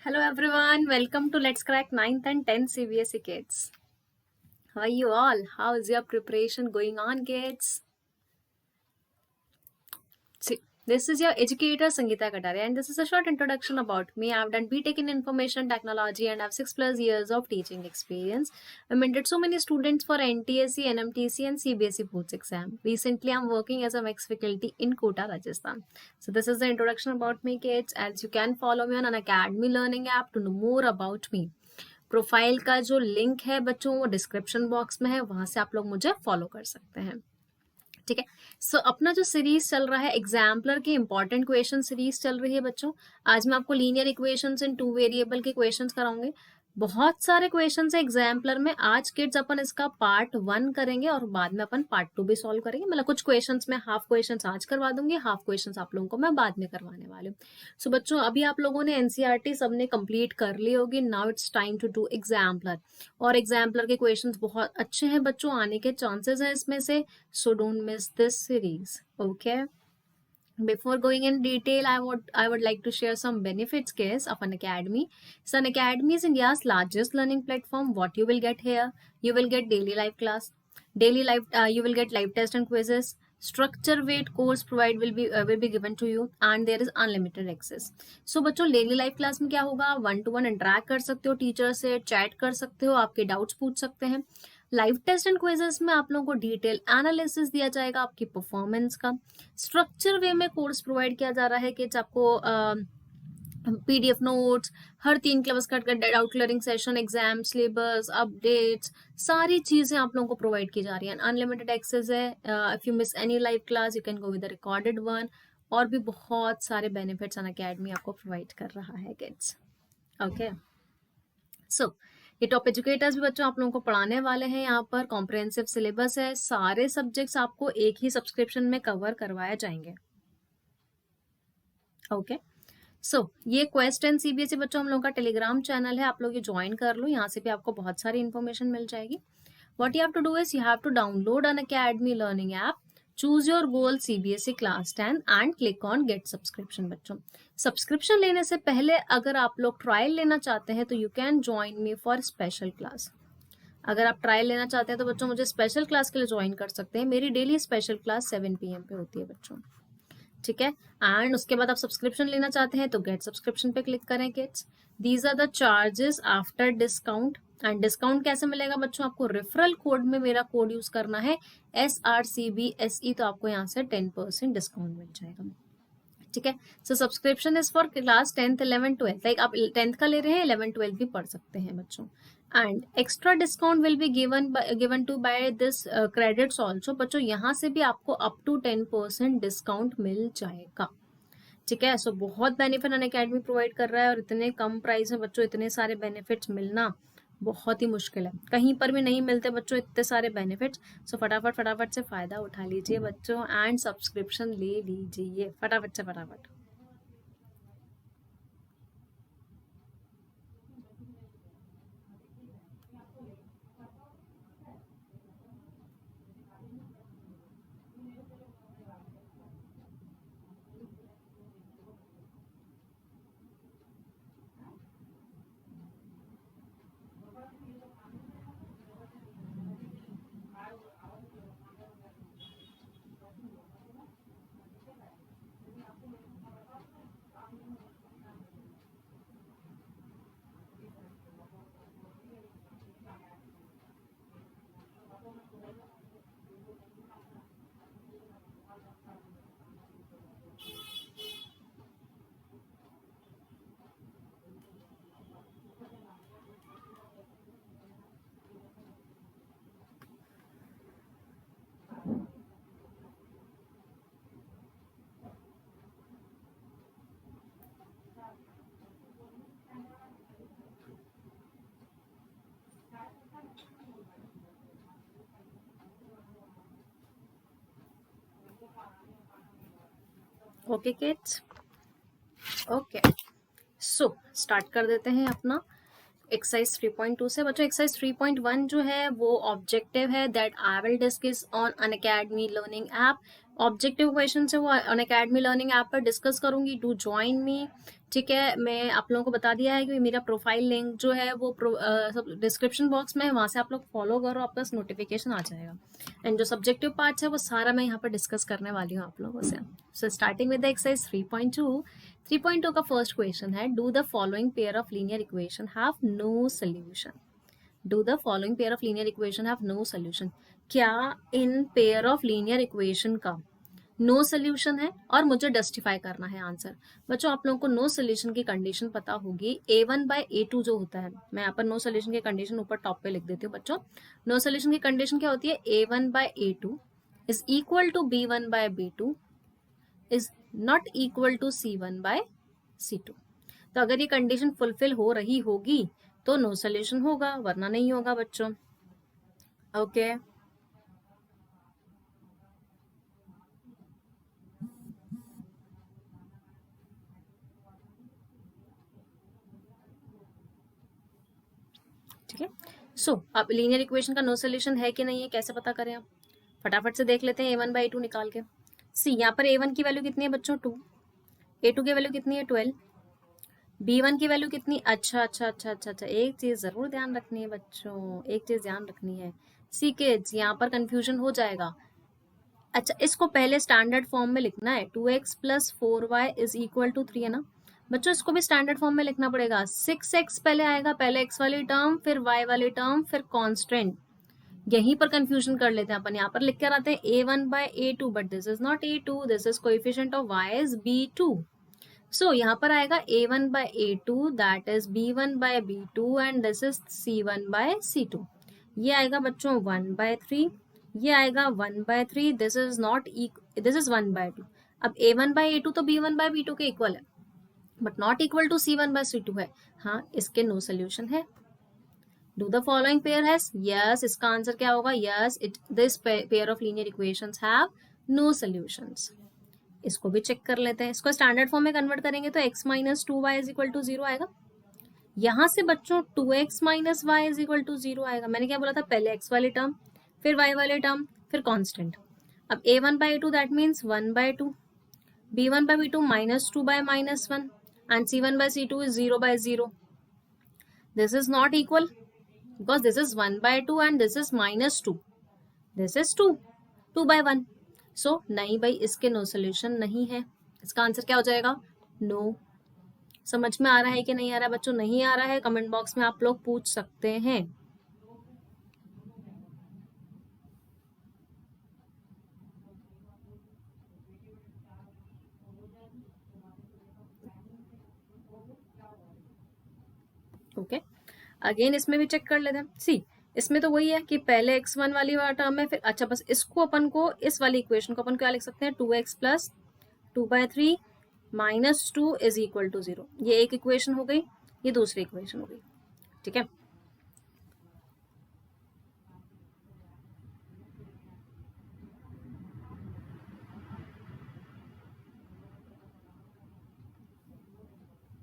Hello everyone, welcome to Let's Crack 9th and 10th CBSE Kids. How are you all? How is your preparation going on, kids? See, this is your educator Sangeeta Kataria and this is a short introduction about me. I've done BTech in Information Technology and I have 6+ years of teaching experience. I mentored so many students for NTSC, NMTC and CBSE boards exam. Recently, I'm working as a mixed faculty in Kota, Rajasthan. So this is the introduction about me, kids. As you can follow me on an Academy Learning app to know more about me. Profile का जो link है बच्चों वो description box में है, वहां से आप लोग मुझे फॉलो कर सकते हैं. ठीक है. सो अपना जो सीरीज चल रहा है एग्जाम्पलर की इंपॉर्टेंट क्वेश्चन सीरीज चल रही है बच्चों. आज मैं आपको लीनियर इक्वेशंस इन 2 वेरिएबल के क्वेश्चंस कराऊंगे. बहुत सारे क्वेश्चंस है एग्जाम्पलर में. आज किड्स अपन इसका पार्ट 1 करेंगे और बाद में अपन पार्ट 2 भी सॉल्व करेंगे. मतलब कुछ क्वेश्चंस में हाफ क्वेश्चंस आज करवा दूंगी, हाफ क्वेश्चंस आप लोगों को मैं बाद में करवाने वाली हूँ. सो बच्चों अभी आप लोगों ने एनसीईआरटी सबने कंप्लीट कर ली होगी. Now it's time to do exemplar. और एग्जाम्पलर के क्वेश्चंस बहुत अच्छे हैं बच्चों, आने के चांसेस हैं इसमें से. So don't miss this series. Okay. Before going in detail, I would like to share some benefits, guys, of an academy. So an academy is India's largest learning platform. What you will get here, you will get daily live class, you will get live test and quizzes. Structure weight course provide will be given to you and there is unlimited access. So बच्चों daily live class में क्या होगा, 1-to-1 interact कर सकते हो teacher से, chat कर सकते हो, आपके डाउट्स पूछ सकते हैं. लाइव टेस्ट एंड क्विजेस में आप लोगों को डिटेल एनालिसिस दिया जाएगा आपकी परफॉर्मेंस का. स्ट्रक्चर वे में कोर्स प्रोवाइड किया जा रहा है कि आपको पीडीएफ नोट्स, हर 3 क्लास का doubt clearing session, exam syllabus, updates, सारी चीजें आप लोगों को प्रोवाइड की जा रही हैं. अनलिमिटेड एक्सेस है. If you miss any live class you can go with the recorded one. और भी बहुत सारे बेनिफिट्स अन अकेडमी आपको प्रोवाइड कर रहा है किड्स. ओके. सो ये टॉप एजुकेटर्स भी बच्चों आप लोगों को पढ़ाने वाले हैं. यहाँ पर कॉम्प्रिहेंसिव सिलेबस है. सारे सब्जेक्ट्स आपको एक ही सब्सक्रिप्शन में कवर करवाए जाएंगे. ओके. सो ये क्वेस्ट एंड सीबीएसई बच्चों हम लोगों का टेलीग्राम चैनल है, आप लोग ये ज्वाइन कर लो. यहाँ से भी आपको बहुत सारी इन्फॉर्मेशन मिल जाएगी. What you have to do is you have to download Unacademy learning app, choose your goal CBSE class 10 and click on get subscription. बच्चों सब्सक्रिप्शन लेने से पहले अगर आप लोग ट्रायल लेना चाहते हैं तो you can join me for special class. अगर आप ट्रायल लेना चाहते हैं तो बच्चों मुझे स्पेशल क्लास के लिए ज्वाइन कर सकते हैं. मेरी डेली स्पेशल क्लास 7 PM पे होती है बच्चों. ठीक है. एंड उसके बाद आप सब्सक्रिप्शन लेना चाहते हैं तो गेट सब्सक्रिप्शन पे क्लिक करें kids. These are the charges after discount. And discount कैसे मिलेगा बच्चों, आपको रेफरल कोड में मेरा कोड यूज करना है SRCBSE, तो आपको यहाँ से 10% डिस्काउंट मिल जाएगा. ठीक है. So subscription is for class 10th 11th 12th. Like आप 10th का ले रहे हैं 11th 12th भी पढ़ सकते हैं बच्चों. And extra discount will be given to by this credits also. बच्चों यहाँ से भी आपको अप टू 10% डिस्काउंट मिल जाएगा. ठीक है. सो बहुत बेनिफिट अन अकेडमी प्रोवाइड कर रहा है और इतने कम प्राइस में बच्चों इतने सारे बेनिफिट्स मिलना बहुत ही मुश्किल है. कहीं पर भी नहीं मिलते बच्चों इतने सारे बेनिफिट्स. सो फटाफट से फायदा उठा लीजिए बच्चों एंड सब्सक्रिप्शन ले लीजिए फटाफट से फटाफट. Okay kids. Okay. So start कर देते हैं अपना एक्सरसाइज 3.2 से. बच्चों एक्सरसाइज 3.1 जो है वो ऑब्जेक्टिव है that I will discuss on Unacademy learning app objective question है वो अनअकैडमी लर्निंग ऐप पर डिस्कस करूंगी, डू ज्वाइन मी। ठीक है, मैं आप लोगों को बता दिया है कि मेरा प्रोफाइल लिंक जो है वो सब डिस्क्रिप्शन बॉक्स में है, वहाँ से आप लोग फॉलो करो, आपका नोटिफिकेशन आ जाएगा। एंड जो सब्जेक्टिव पार्ट्स है वो सारा मैं यहाँ पर डिस्कस करने वाली हूँ आप लोगों से। So starting with exercise 3.2। 3.2 का फर्स्ट क्वेश्चन है, do the following pair of linear equation have no solution. Do the following pair of linear equation have no solution. क्या इन पेयर ऑफ लीनियर इक्वेशन का नो सोल्यूशन है, और मुझे justify करना है आंसर। बच्चों आप लोगों को नो सोल्यूशन की कंडीशन पता होगी, a1/a2 जो होता है। मैं यहाँ पर नो सोल्यूशन की कंडीशन ऊपर टॉप पे लिख देती हूँ बच्चों। नो सोल्यूशन की कंडीशन क्या होती है, a1/a2 is equal to b1/b2 is not equal to c1/c2। तो अगर ये कंडीशन फुलफिल हो रही होगी तो नो सोल्यूशन होगा, वरना नहीं होगा बच्चों। ओके ठीक है। सो अब लीनियर इक्वेशन का नो सोल्यूशन है कि नहीं है, कैसे पता करें? आप फटाफट से देख लेते हैं a1/a2 निकाल के। सी यहाँ पर a1 की वैल्यू कितनी है बच्चों, 2। a2 की वैल्यू कितनी है, 12। b1 की वैल्यू कितनी, अच्छा अच्छा अच्छा अच्छा अच्छा, एक चीज जरूर ध्यान रखनी है बच्चों, एक चीज ध्यान रखनी है। सी किड्स यहाँ पर कंफ्यूजन हो जाएगा। अच्छा, इसको पहले स्टैंडर्ड फॉर्म में लिखना है, 2x plus 4y is equal to 3 है ना बच्चों, इसको भी स्टैंडर्ड फॉर्म में लिखना पड़ेगा। 6x पहले आएगा, पहले x वाली टर्म, फिर y वाली टर्म, फिर कांस्टेंट। यहीं पर कंफ्यूजन कर लेते हैं अपन, यहाँ पर लिख कर आते हैं a1/a2, but this is not a2, this is coefficient of y is b2। सो यहाँ पर आएगा a1/a2 that is b1/b2 and this is c1/c2। ये आएगा बच्चों 1/3, ये आएगा 1/3, this is not, this is 1/2। अब a1/a2 तो b1/b2 के इक्वल है, but not equal to c1/c2 है। हाँ, इसके नो सोल्यूशन है। Do the following pair has, yes, इसका आंसर क्या होगा, yes, it this pair of linear equations have no solutions. इसको भी चेक कर लेते हैं, इसको स्टैंडर्ड फॉर्म में कन्वर्ट करेंगे तो x minus 2y is equal to 0 आएगा। यहाँ से बच्चों 2x minus Y is equal to 0 आएगा। मैंने क्या बोला था, पहले x वाली टर्म, फिर y वाली टर्म, फिर कांस्टेंट। अब a1/a2 that means 1/2, b1/b2 minus 2/-1 and c1/c2 is 0/0। This is not equal because this is 1/2 and this is minus 2, this is 2, 2/1। so नहीं भाई, इसके नो सोल्यूशन नहीं है। इसका आंसर क्या हो जाएगा, नो। समझ में आ रहा है कि नहीं आ रहा है बच्चों? नहीं आ रहा है, कमेंट बॉक्स में आप लोग पूछ सकते हैं। ओके, अगेन इसमें भी चेक कर लेते हैं। सी, इसमें तो वही है कि पहले x1 वाली टर्म है, फिर अच्छा बस इसको अपन को, इस वाली इक्वेशन को अपन क्या लिख सकते हैं, 2x plus 2/3 minus 2 is equal to 0। ये एक इक्वेशन हो गई, ये दूसरी इक्वेशन हो गई। ठीक है,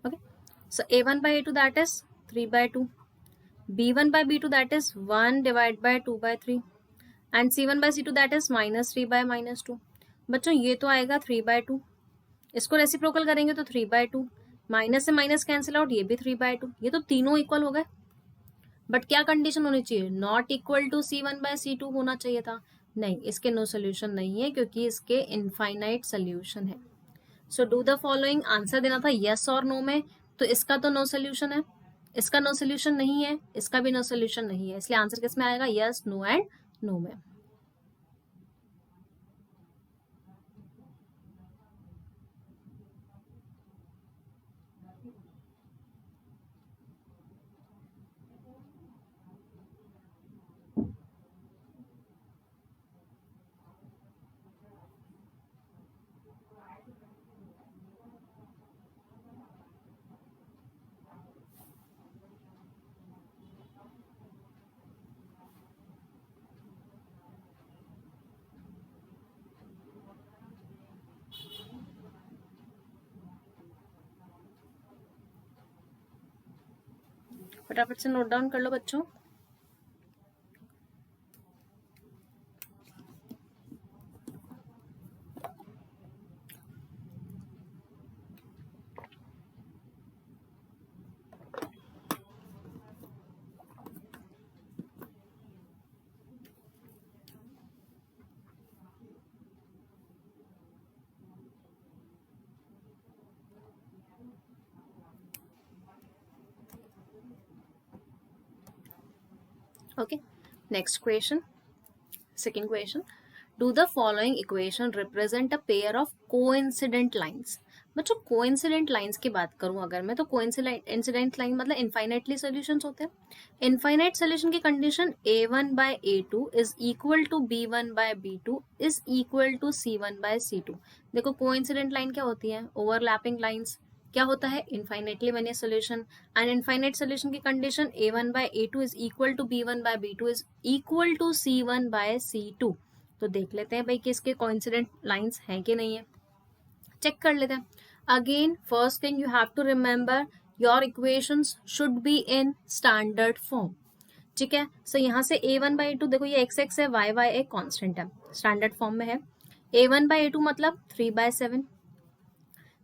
okay, so a1/a2 that is 3/2, b1/b2 that is 1 divided by 2/3 and c1/c2 that is minus 3/-2। बच्चों ये तो आएगा 3/2, इसको रेसिप्रोकल करेंगे तो 3/2, माइनस से माइनस कैंसिल आउट, ये भी 3/2, ये तो तीनों इक्वल हो गए। बट क्या कंडीशन होनी चाहिए, नॉट इक्वल टू c1/c2 होना चाहिए था। नहीं, इसके नो सोल्यूशन नहीं है क्योंकि इसके इनफाइनाइट सोल्यूशन है। So do the following, answer देना था यस और नो में, तो इसका तो नो सोल्यूशन है, इसका नो सोल्यूशन नहीं है, इसका भी नो सोल्यूशन नहीं है, इसलिए आंसर किस में आएगा, यस, नो एंड नो में। फटाफट से नोट डाउन कर लो बच्चों। Okay, next question. Second question. Do the following equation represent a pair of coincident lines? बच्चों कोइंसिडेंट लाइंस की बात करूं अगर मैं, तो कोइंसिडेंट लाइन मतलब इनफाइनाइटली सॉल्यूशंस होते हैं. इनफाइनाइट सॉल्यूशन की condition a1/a2 is equal to b1/b2 is equal to c1/c2. देखो कोइंसिडेंट लाइन क्या होती है? Overlapping lines. क्या होता है? Infinitely many solution. And infinite solution की condition a1/a2 is equal to b1/b2 is equal to c1/c2. तो देख लेते हैं भाई कि इसके कोइंसिडेंट लाइंस हैं कि नहीं है. चेक कर लेते हैं. Again first thing you have to remember, your equations should be in standard form. ठीक है. सो यहाँ से a1/a2 देखो ये x है, y एक कांस्टेंट है, स्टैंडर्ड फॉर्म में है. a1/a2 मतलब 3/7.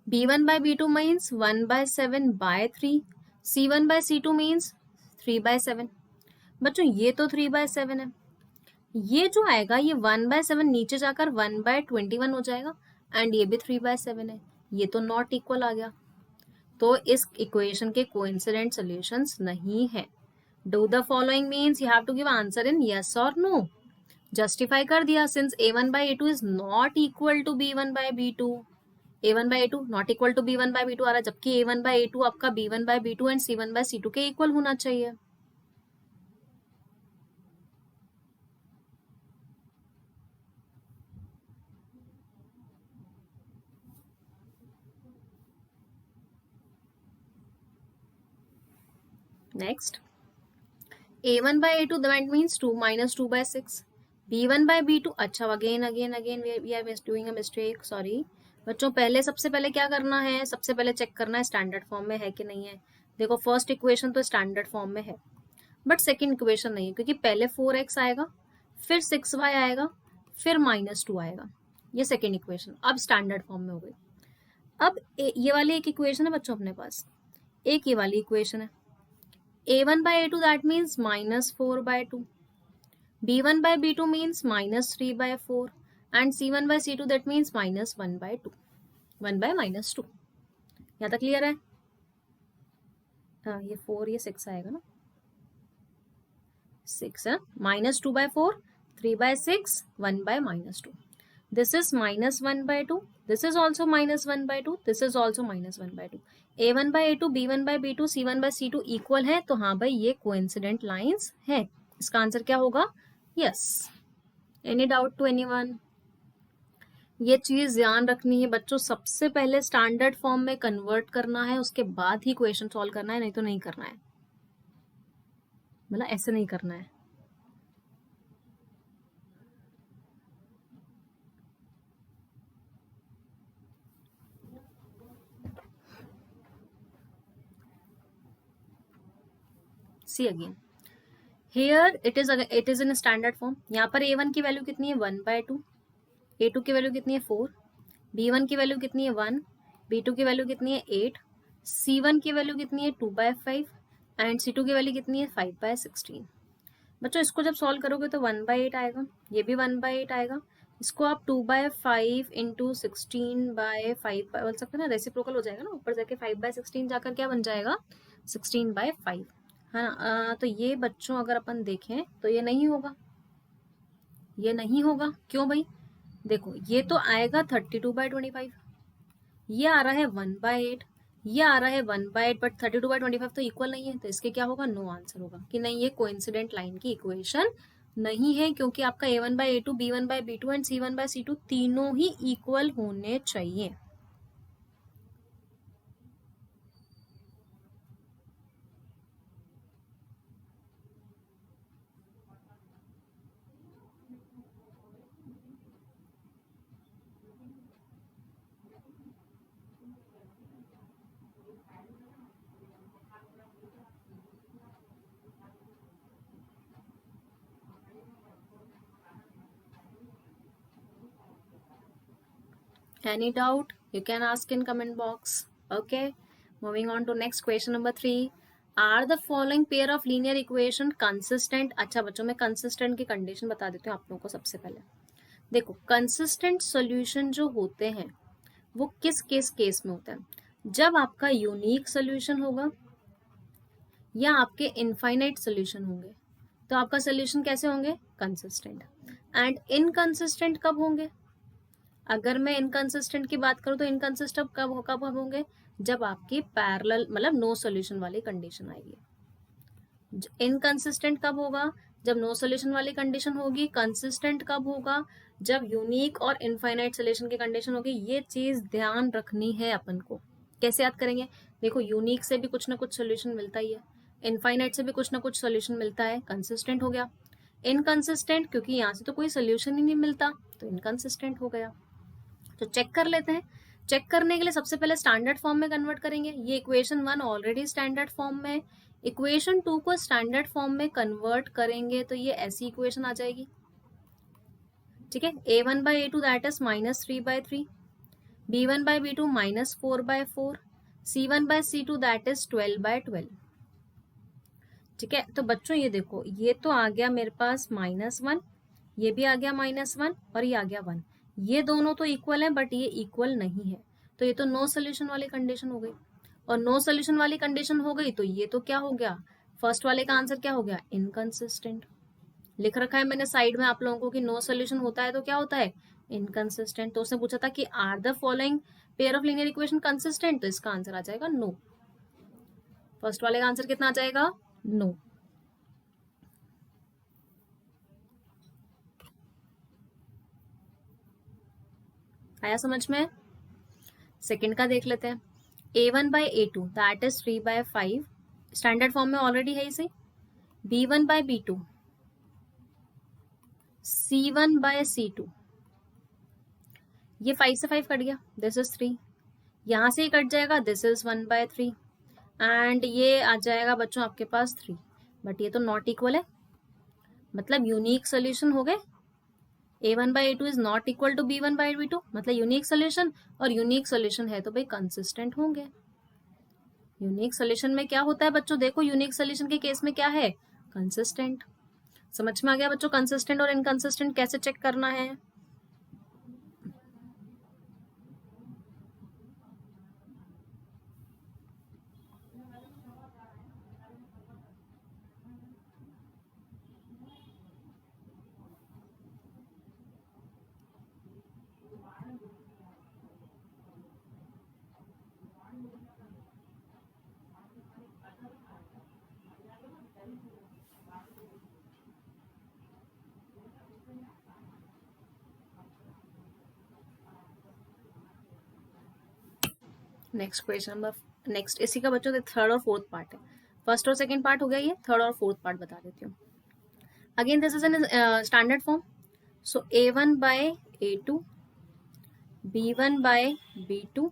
b1/b2 means 1/7/3. c1/c2 means 3/7. बच्चों ये तो 3/7 है. ये जो आएगा ये 1/7 नीचे जाकर 1/21 हो जाएगा. एंड ये भी 3/7 है. ये तो नॉट इक्वल आ गया. तो इस इक्वेशन के कोइंसिडेंट सॉल्यूशंस नहीं है. Do the following means you have to give answer in yes और नो. जस्टिफाई कर दिया. Since a1/a2 is not equal to b1/b2, a1/a2 not equal to b1/b2 आ रहा है, जबकि a1/a2 आपका b1/b2 एंड c1/c2 के इक्वल होना चाहिए. Next, a1/a2 that means 2 minus 2/6. b1/b2 अच्छा again we are doing a mistake, sorry. बच्चों पहले सबसे पहले क्या करना है? सबसे पहले चेक करना है स्टैंडर्ड फॉर्म में है कि नहीं है. देखो फर्स्ट इक्वेशन तो स्टैंडर्ड फॉर्म में है, बट सेकंड इक्वेशन नहीं है, क्योंकि पहले 4x आएगा, फिर 6y आएगा, फिर -2 आएगा. ये सेकंड इक्वेशन अब स्टैंडर्ड फॉर्म में हो गई. अब ये वाली एक इक्वेशन है बच्चों अपने पास, एक ये वाली इक्वेशन है. a1/a2 that means -4/2. b1/b2 means -3/4. and c1/c2 that means -1/2. 1/-2. यहाँ तक क्लियर है? हाँ, ये 4 ये 6 आएगा ना. 6 है, -2/4, 3/6, 1/-2. This is -1/2. This is also -1/2. This is also -1/2. a1/a2, b1/b2, c1/c2 equal है, तो हाँ भाई ये कोइंसिडेंट लाइंस है. इसका आंसर क्या होगा? Yes. Any doubt to anyone? ये चीज ध्यान रखनी है बच्चों, सबसे पहले स्टैंडर्ड फॉर्म में कन्वर्ट करना है, उसके बाद ही क्वेश्चन सॉल्व करना है, नहीं तो नहीं करना है. मतलब ऐसे नहीं करना है. See again here it is in standard form. यहाँ पर a1 की वैल्यू कितनी है? 1/2. a2 की वैल्यू कितनी है? 4. b1 की वैल्यू कितनी है? 1. b2 की वैल्यू कितनी है? 8. c1 की वैल्यू कितनी है? 2/5. एंड c2 की वैल्यू कितनी है? 5/16. बच्चों इसको जब सॉल्व करोगे तो 1/8 आएगा, ये भी 1/8 आएगा. इसको आप 2/5 इंटू 16/5 बोल सकते हैं ना, रेसिप्रोकल हो जाएगा ना, ऊपर जाके 5/16 जाकर क्या बन जाएगा? 16/5 है ना. तो ये बच्चों अगर अपन देखें तो ये नहीं होगा, ये नहीं होगा. क्यों भाई? देखो ये तो आएगा 32/25, ये आ रहा है 1/8, ये आ रहा है 1/8, बट 32/25 तो इक्वल नहीं है, तो इसके क्या होगा? नो आंसर होगा कि नहीं, ये कोइंसिडेंट लाइन की इक्वेशन नहीं है, क्योंकि आपका a1/a2, b1/b2 एंड c1/c2 तीनों ही इक्वल होने चाहिए. Any doubt? You can ask in comment box. Okay. Moving on to next question number 3. Are the following pair of linear equation consistent? अच्छा बच्चों मैं consistent की condition बता देती हूँ आप लोगों को. सबसे पहले देखो consistent solution जो होते हैं वो किस केस में होता है? जब आपका यूनिक सोल्यूशन होगा या आपके इनफाइनाइट सोल्यूशन होंगे, तो आपका सोल्यूशन कैसे होंगे, कंसिस्टेंट। एंड इनकंसिस्टेंट कब होंगे, अगर मैं इनकंसिस्टेंट की बात करूं तो इनकंसिस्टेंट कब होंगे, जब आपकी पैरेलल मतलब नो सोल्यूशन वाली कंडीशन आएगी। इनकंसिस्टेंट कब होगा, जब नो सोल्यूशन वाली कंडीशन होगी। कंसिस्टेंट कब होगा, जब यूनिक और इनफाइनाइट सोल्यूशन की कंडीशन होगी। ये चीज ध्यान रखनी है अपन को। कैसे याद करेंगे, देखो यूनिक से भी कुछ ना कुछ सोल्यूशन मिलता ही है, इनफाइनाइट से भी कुछ ना कुछ सोल्यूशन मिलता है, कंसिस्टेंट हो गया। इनकंसिस्टेंट क्योंकि यहाँ से तो कोई सोल्यूशन ही नहीं मिलता, तो इनकंसिस्टेंट हो गया। तो चेक कर लेते हैं। चेक करने के लिए सबसे पहले स्टैंडर्ड फॉर्म में कन्वर्ट करेंगे। ये इक्वेशन 1 ऑलरेडी स्टैंडर्ड फॉर्म में, इक्वेशन 2 को स्टैंडर्ड फॉर्म में कन्वर्ट करेंगे तो ये ऐसी इक्वेशन आ जाएगी, ठीक है। a1 by a2 that is -3/3, b1 by b2 -4/4, c1 by c2 that is 12/12, ठीक है। तो बच्चों ये देखो, ये तो आ गया मेरे पास -1, ये भी आ गया -1 और ये आ गया 1। ये दोनों तो इक्वल है बट ये इक्वल नहीं है, तो ये तो नो सोल्यूशन वाली कंडीशन हो गई। और नो सोल्यूशन वाली कंडीशन हो गई तो ये तो क्या हो गया, फर्स्ट वाले का आंसर क्या हो गया, इनकंसिस्टेंट। लिख रखा है मैंने साइड में आप लोगों को कि नो सोल्यूशन होता है तो क्या होता है, इनकंसिस्टेंट। तो उसने पूछा था कि are the following pair of linear equation consistent, तो इसका आंसर आ जाएगा नो। फर्स्ट वाले का आंसर कितना आ जाएगा, नो। आया समझ में। सेकंड का देख लेते हैं। a1 by a2 that is 3/5, standard form में ऑलरेडी है इसे। b1 by b2, c1 by c2, ये 5 से 5 कट गया, दिस इज 3, यहां से ही कट जाएगा, दिस इज 1/3 एंड ये आ जाएगा बच्चों आपके पास 3, बट ये तो नॉट इक्वल है, मतलब यूनिक सोल्यूशन हो गए। a1 by a2 is not equal to b1 by b2, मतलब यूनिक सोल्यूशन, और यूनिक सोल्यूशन है तो भाई कंसिस्टेंट होंगे। यूनिक सोल्यूशन में क्या होता है बच्चों, देखो यूनिक सोल्यूशन के केस में क्या है, कंसिस्टेंट। समझ में आ गया बच्चों, कंसिस्टेंट और इनकंसिस्टेंट कैसे चेक करना है। नेक्स्ट क्वेश्चन नंबर, नेक्स्ट इसी का बच्चों थर्ड और फोर्थ पार्ट है। फर्स्ट और सेकंड पार्ट हो गया, ये थर्ड और फोर्थ पार्ट बता देती हूँ। Again this is an standard form, so a1 by a2, b1 by b2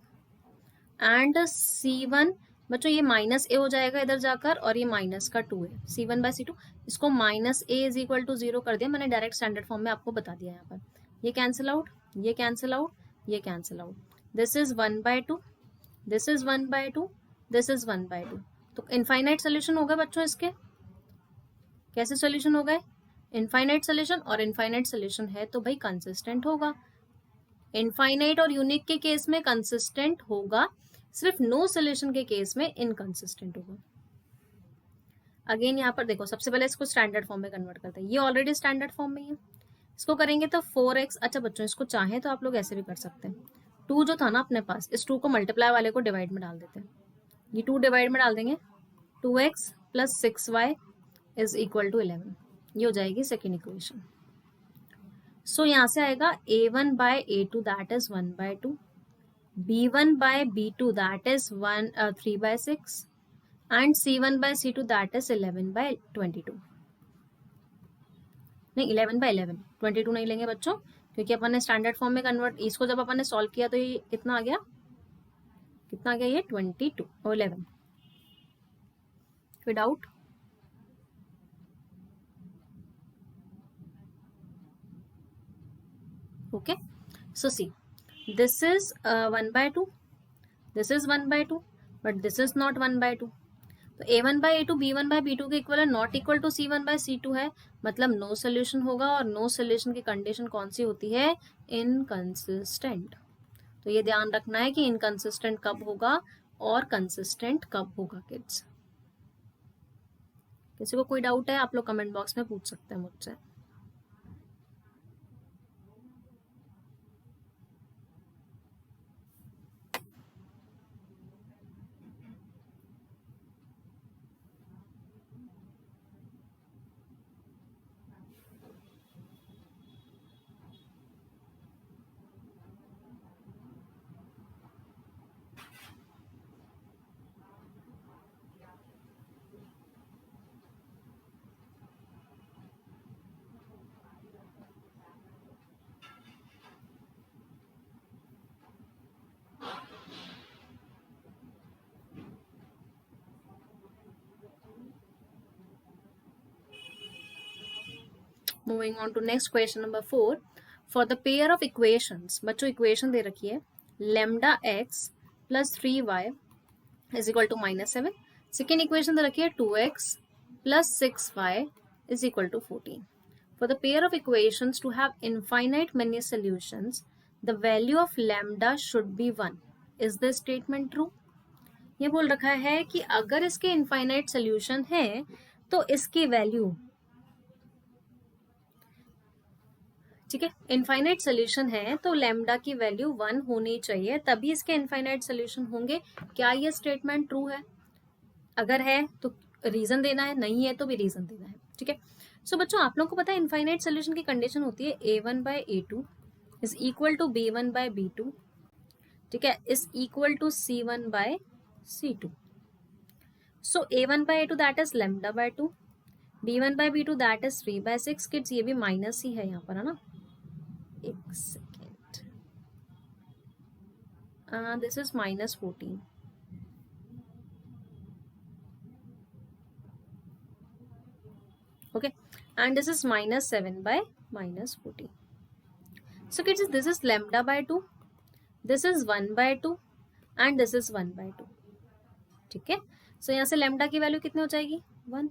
and c1, बच्चों ये माइनस ए हो जाएगा इधर जाकर, और ये माइनस का 2 है, c1 by c2, इसको -a इज इक्वल टू 0 कर दिया मैंने, डायरेक्ट स्टैंडर्ड फॉर्म में आपको बता दिया यहाँ पर। ये कैंसिल आउट, ये कैंसिल आउट, ये cancel out, this is 1/2, this is 1/2, this is 1/2, तो इनफाइनाइट सोल्यूशन हो गए बच्चों इसके। कैसे सोल्यूशन हो गए, इनफाइनाइट सोल्यूशन, और इनफाइनाइट सोल्यूशन है तो भाई कंसिस्टेंट होगा। इनफाइनाइट और यूनिक के केस में कंसिस्टेंट होगा, सिर्फ नो सोल्यूशन के केस में इनकंसिस्टेंट होगा। अगेन यहाँ पर देखो, सबसे पहले इसको स्टैंडर्ड फॉर्म में कन्वर्ट करते हैं, ये ऑलरेडी स्टैंडर्ड फॉर्म में है, इसको करेंगे तो 4x, अच्छा बच्चों इसको चाहे तो आप लोग ऐसे भी कर सकते हैं, 2 जो था ना अपने पास, इस 2 को मल्टीप्लाई वाले को डिवाइड में डाल देते हैं, ये 2 डिवाइड में डाल देंगे, 2x + 6y is equal to 11, ये हो जाएगी सेकेंड इक्वेशन। सो यहाँ से आएगा a1 by a2 that is 1/2, b1 by b2 that is 3/6 and c1 by c2 that is 11/22, नहीं 11/11, 22 नहीं लेंगे बच्चों, क्योंकि अपन ने स्टैंडर्ड फॉर्म में कन्वर्ट, इसको जब अपन ने सॉल्व किया तो ये कितना आ गया, कितना आ गया, ये 22 और 11। कोई doubt, okay, so see, this is 1/2, this is 1/2, but this is not 1/2, तो a1 by a2 b1 by b2 के इक्वल है, not equal to c1 by c2 है, मतलब नो सोल्यूशन होगा, और नो सोल्यूशन की कंडीशन कौन सी होती है, इनकंसिस्टेंट। तो ये ध्यान रखना है कि इनकंसिस्टेंट कब होगा और कंसिस्टेंट कब होगा किड्स। किसी को कोई डाउट है आप लोग कमेंट बॉक्स में पूछ सकते हैं मुझसे। Moving on to next question number 4। For the pair of equations, बच्चों इक्वेशन दे रखी है lambda x plus 3y is equal to -7। Second equation दे रखी है 2x plus 6y is equal to 14। For the pair of equations to have infinite many solutions the value of lambda should be 1। Is the statement true? ये बोल रखा है कि अगर इसके इनफाइनाइट सोल्यूशन है तो इसकी वैल्यू, ठीक है, इनफाइनाइट सोल्यूशन है तो लैम्डा की वैल्यू 1 होनी चाहिए, तभी इसके इनफाइनाइट सोल्यूशन होंगे। क्या ये स्टेटमेंट ट्रू है? अगर है तो रीजन देना है, नहीं है तो भी रीजन देना है, ठीक है। सो बच्चों आप लोगों को पता है इनफाइनाइट सोल्यूशन की कंडीशन होती है a1/a2 is equal to b1/b2, ठीक है, is equal to c1/c2। So a1/a2 that is λ/2, b1/b2 that is 3/6। Kids ये भी माइनस ही है यहाँ पर, है ना, एक second, this is -14, okay, and this is -7/-14. So kids, this is λ/2, this is 1/2 and this is 1/2, ठीक है। सो यहाँ से लैम्डा की वैल्यू कितनी हो जाएगी 1।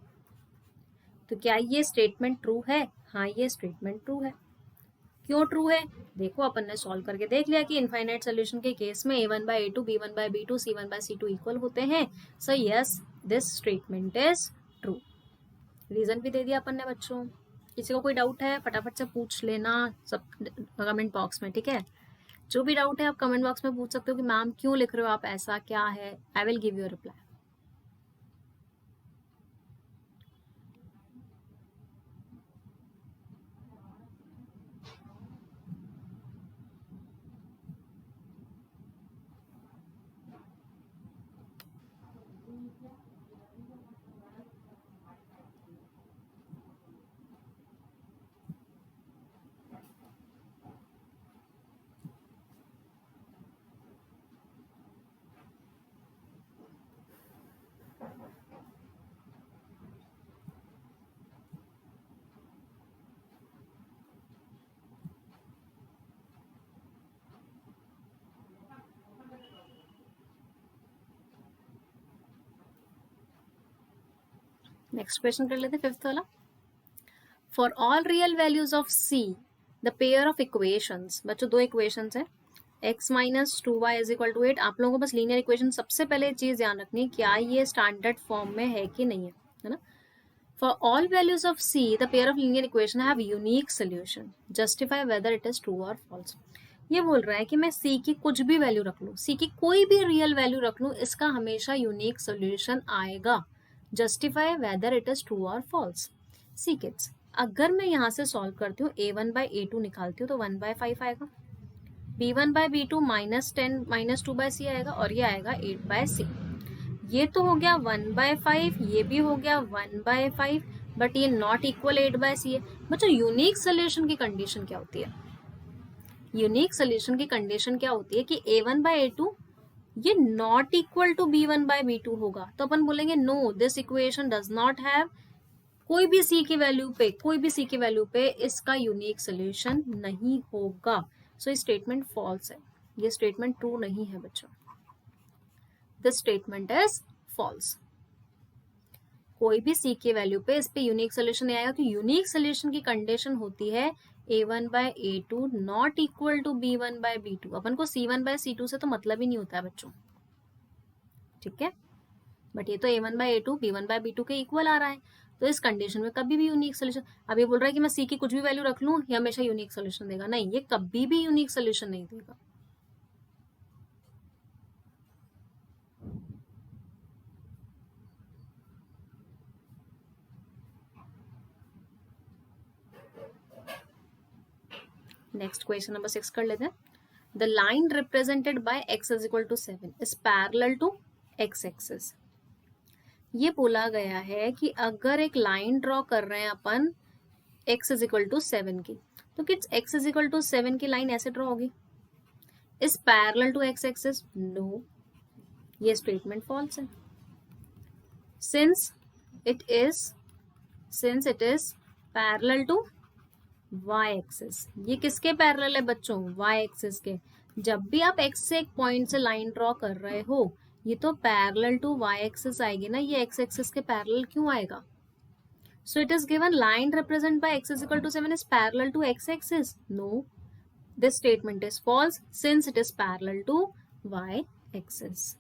तो क्या ये स्टेटमेंट ट्रू है? हाँ ये स्टेटमेंट ट्रू है। क्यों ट्रू है? देखो अपन ने सॉल्व करके देख लिया कि इनफाइनाइट सोल्यूशन के केस में a1/a2 b1/b2 c1/c2 इक्वल होते हैं। So yes this statement is true. Reason भी दे दिया अपन ने बच्चों। किसी को कोई डाउट है फटाफट से पूछ लेना सब कमेंट बॉक्स में, ठीक है। जो भी डाउट है आप कमेंट बॉक्स में पूछ सकते हो कि मैम क्यों लिख रहे हो आप ऐसा, क्या है, I will give you reply. Next question कर लेते फिफ्थ वाला। For all real values of c the pair of equations, बच्चों दो इक्वेशंस है x minus 2y is equal to 8। आप लोगों को बस लीनियर इक्वेशन सबसे पहले चीज ध्यान रखनी, क्या ये स्टैंडर्ड फॉर्म में है कि नहीं है ना। For all values of c the pair of linear equation have unique solution, justify whether it is true और फॉल्स। ये बोल रहा है कि मैं c की कुछ भी वैल्यू रख लूँ, c की कोई भी रियल वैल्यू रख लूँ, इसका हमेशा यूनिक सोल्यूशन आएगा। Justify whether it is true और फॉल्स। सी किड्स, अगर मैं यहाँ से सॉल्व करती हूँ a1/a2 निकालती हूँ तो 1/5 आएगा, b1/b2 -10 -2/c आएगा और ये आएगा 8/c। ये तो हो गया 1/5, ये भी हो गया 1/5, बट ये नॉट इक्वल 8/c है। बच्चों यूनिक सोल्यूशन की कंडीशन क्या होती है? यूनिक सोल्यूशन की कंडीशन क्या होती है कि a1/a2 ये नॉट इक्वल टू b1/b2 होगा, तो अपन बोलेंगे no this equation does not have, कोई भी c की वैल्यू पे इसका यूनिक सोल्यूशन नहीं होगा। सो ये स्टेटमेंट फॉल्स है, ये स्टेटमेंट ट्रू नहीं है बच्चों। This statement is false. कोई भी c की वैल्यू पे इस पे यूनिक सोल्यूशन नहीं आएगा, तो यूनिक सोल्यूशन की कंडीशन होती है a1/a2 not equal to b1/b2। अपन को c1/c2 से तो मतलब ही नहीं होता है बच्चों, ठीक है, बट ये तो a1/a2 b1/b2 के इक्वल आ रहा है। तो इस कंडीशन में कभी भी यूनिक सोल्यूशन, अब ये बोल रहा है कि मैं सी की कुछ भी वैल्यू रख लूं ये हमेशा यूनिक सोल्यूशन देगा, नहीं, ये कभी भी यूनिक सोल्यूशन नहीं देगा। नेक्स्ट क्वेश्चन नंबर 6 कर लेते हैं। The line represented by x is equal to 7 is parallel to x axis. ये बोला गया है कि अगर एक लाइन ड्रॉ कर रहे हैं अपन x इज इक्वल टू 7 की, तो kids x is equal to 7 की लाइन ऐसे ड्रॉ होगी, is parallel to x axis, no, ये स्टेटमेंट फॉल्स है। Since it is parallel to y axis, ये किसके पैरेलल है बच्चों, y एक्सिस के। जब भी आप x से एक पॉइंट से लाइन ड्रॉ कर रहे हो ये तो पैरेलल टू y एक्सिस आएगी ना, ये x एक्सिस के पैरेलल क्यों आएगा। So it is given line represent by x is equal to 7 is parallel to x axis, no, this statement is false since it is parallel to y axis.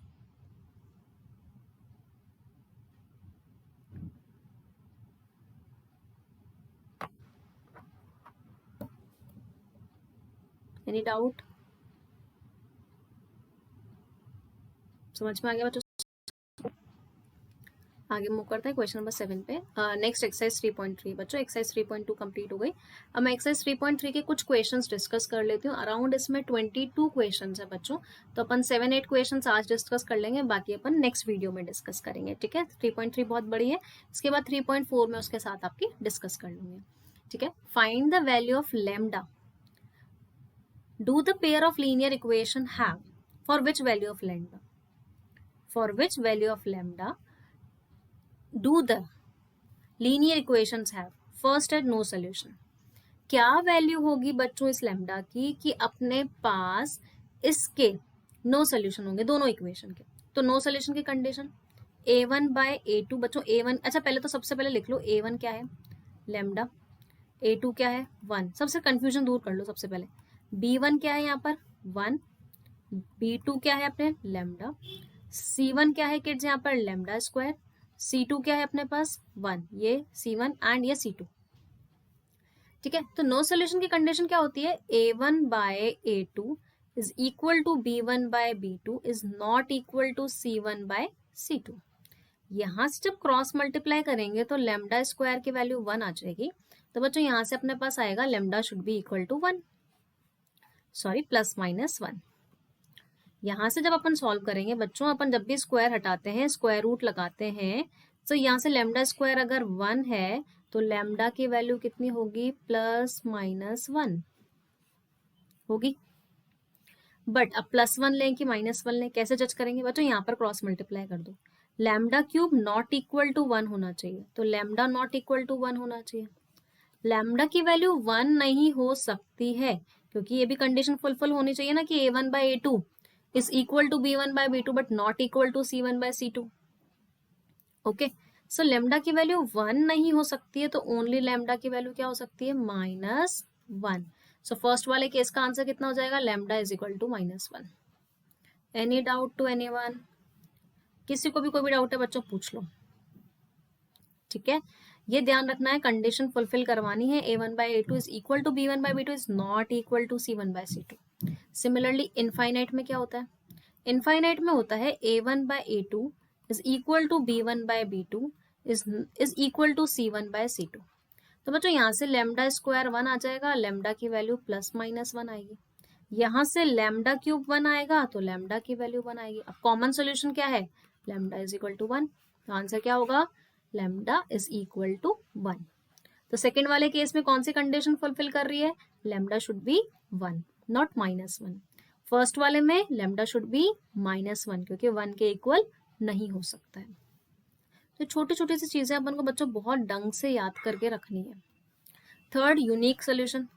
Any doubt? समझ में आ गया बच्चों? आगे move करते हैं question number 7 पे। Next exercise 3.3 बच्चों, exercise 3.2 complete हो गई। अब मैं एक्सरसाइज 3.3 के कुछ क्वेश्चंस डिस्कस कर लेती हूँ। अराउंड इसमें 22 क्वेश्चंस है बच्चों, तो अपन 7-8 क्वेश्चंस आज डिस्कस कर लेंगे, बाकी अपन नेक्स्ट वीडियो में डिस्कस करेंगे, ठीक है। 3.3 बहुत बड़ी है, इसके बाद 3.4 में उसके साथ आपकी डिस्कस कर लूंगी, ठीक है। Find the value of lambda, do the pair of linear equation have, for which value of lambda, for which value of lambda do the linear equations have, first है no solution। क्या value होगी बच्चों इस lambda की कि अपने पास इसके no solution होंगे दोनों इक्वेशन के। तो नो सोल्यूशन की कंडीशन a1 बाय a2 बच्चों, a1 अच्छा पहले तो सबसे पहले लिख लो a1 क्या है लैम्डा, a2 क्या है 1, सबसे कंफ्यूजन दूर कर लो। सबसे पहले b1 क्या है यहाँ पर 1, b2 क्या है अपने लैम्डा, c1 क्या है किड्स यहाँ पर लैम्डा स्क्वायर, C2 क्या है अपने पास 1, ये C1 एंड ये C2, ठीक है। तो नो सोल्यूशन की कंडीशन क्या होती है, A1 by A2 is equal to B1 by B2 is not equal to C1 by C2। यहां से जब क्रॉस मल्टीप्लाई करेंगे तो लैम्डा स्क्वायर की वैल्यू 1 आ जाएगी, तो बच्चों यहां से अपने पास आएगा lambda should be equal to 1, sorry plus minus 1। यहाँ से जब अपन सॉल्व करेंगे बच्चों, अपन जब भी स्क्वायर हटाते हैं स्क्वायर रूट लगाते हैं, तो यहाँ से लैम्डा स्क्वायर अगर 1 है तो लैम्डा की वैल्यू कितनी होगी प्लस माइनस 1 होगी। बट अब प्लस 1 लें कि माइनस 1 लें, कैसे जज करेंगे बच्चों, यहाँ पर क्रॉस मल्टीप्लाई कर दो। Lambda cube not equal to 1 होना चाहिए, तो लैम्डा नॉट इक्वल टू 1 होना चाहिए। लैम्डा की वैल्यू 1 नहीं हो सकती है, क्योंकि ये भी कंडीशन फुलफिल होनी चाहिए ना कि A1 by A2 is equal to B1 by B2 but not equal to C1 by C2। Okay, so lambda की वैल्यू 1 नहीं हो सकती है, तो ओनली लैम्डा की वैल्यू क्या हो सकती है -1। सो फर्स्ट वाले केस का आंसर कितना हो जाएगा, lambda is equal to -1। Any doubt to anyone, किसी को भी कोई भी डाउट है बच्चों पूछ लो, ठीक है। ये ध्यान रखना है कंडीशन फुलफिल करवानी है, A1 by A2 is equal to B1 by B2 is not equal to C1 by C2। Similarly infinite में क्या होता है, इनफाइनाइट में होता है A1 by A2 is equal to B1 by B2 is equal to C1 by C2। तो बच्चों यहाँ से लैम्डा स्क्वायर 1 आ जाएगा, लैम्डा की वैल्यू प्लस माइनस 1 आएगी। यहाँ से लैम्डा क्यूब 1 आएगा तो लैम्डा की वैल्यू 1 आएगी। अब कॉमन सोल्यूशन क्या है, लैम्डा इज इक्वल टू 1, तो आंसर क्या होगा, लैम्डा इज इक्वल टू 1। तो सेकेंड वाले केस में कौन सी कंडीशन फुलफिल कर रही है, lambda should be 1 not -1। First वाले में लैम्डा शुड बी -1 क्योंकि 1 के इक्वल नहीं हो सकता है। तो छोटी छोटी सी चीजें अपन को बच्चों बहुत ढंग से याद करके रखनी है। Third unique solution,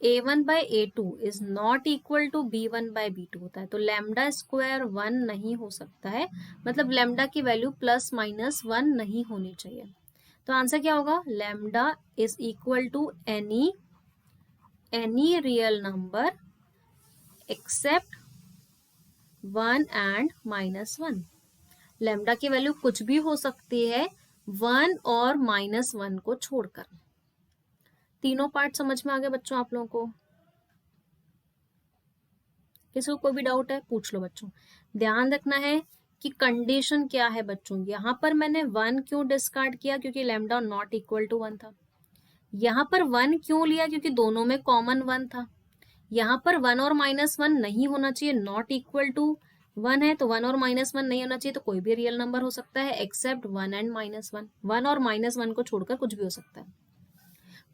A1 by A2 is not equal to B1 by B2 होता है, तो लैम्डा स्क्वायर 1 नहीं हो सकता है, मतलब लैम्डा की वैल्यू प्लस माइनस 1 नहीं होनी चाहिए। तो आंसर क्या होगा, lambda is equal to any real number except 1 and -1। Lambda की वैल्यू कुछ भी हो सकती है 1 और -1 को छोड़कर। तीनों पार्ट समझ में आ गए बच्चों आप लोगों को? किसी को कोई भी डाउट है पूछ लो बच्चों। ध्यान रखना है कि कंडीशन क्या है बच्चों। यहाँ पर मैंने 1 क्यों डिस्कार्ड किया, क्योंकि लैम्डा नॉट इक्वल टू 1 था। यहाँ पर 1 क्यों लिया, क्योंकि दोनों में कॉमन 1 था। यहाँ पर 1 और -1 नहीं होना चाहिए, नॉट इक्वल टू 1 है तो 1 और -1 नहीं होना चाहिए, तो कोई भी रियल नंबर हो सकता है एक्सेप्ट 1 एंड -1। 1 और -1 को छोड़कर कुछ भी हो सकता है।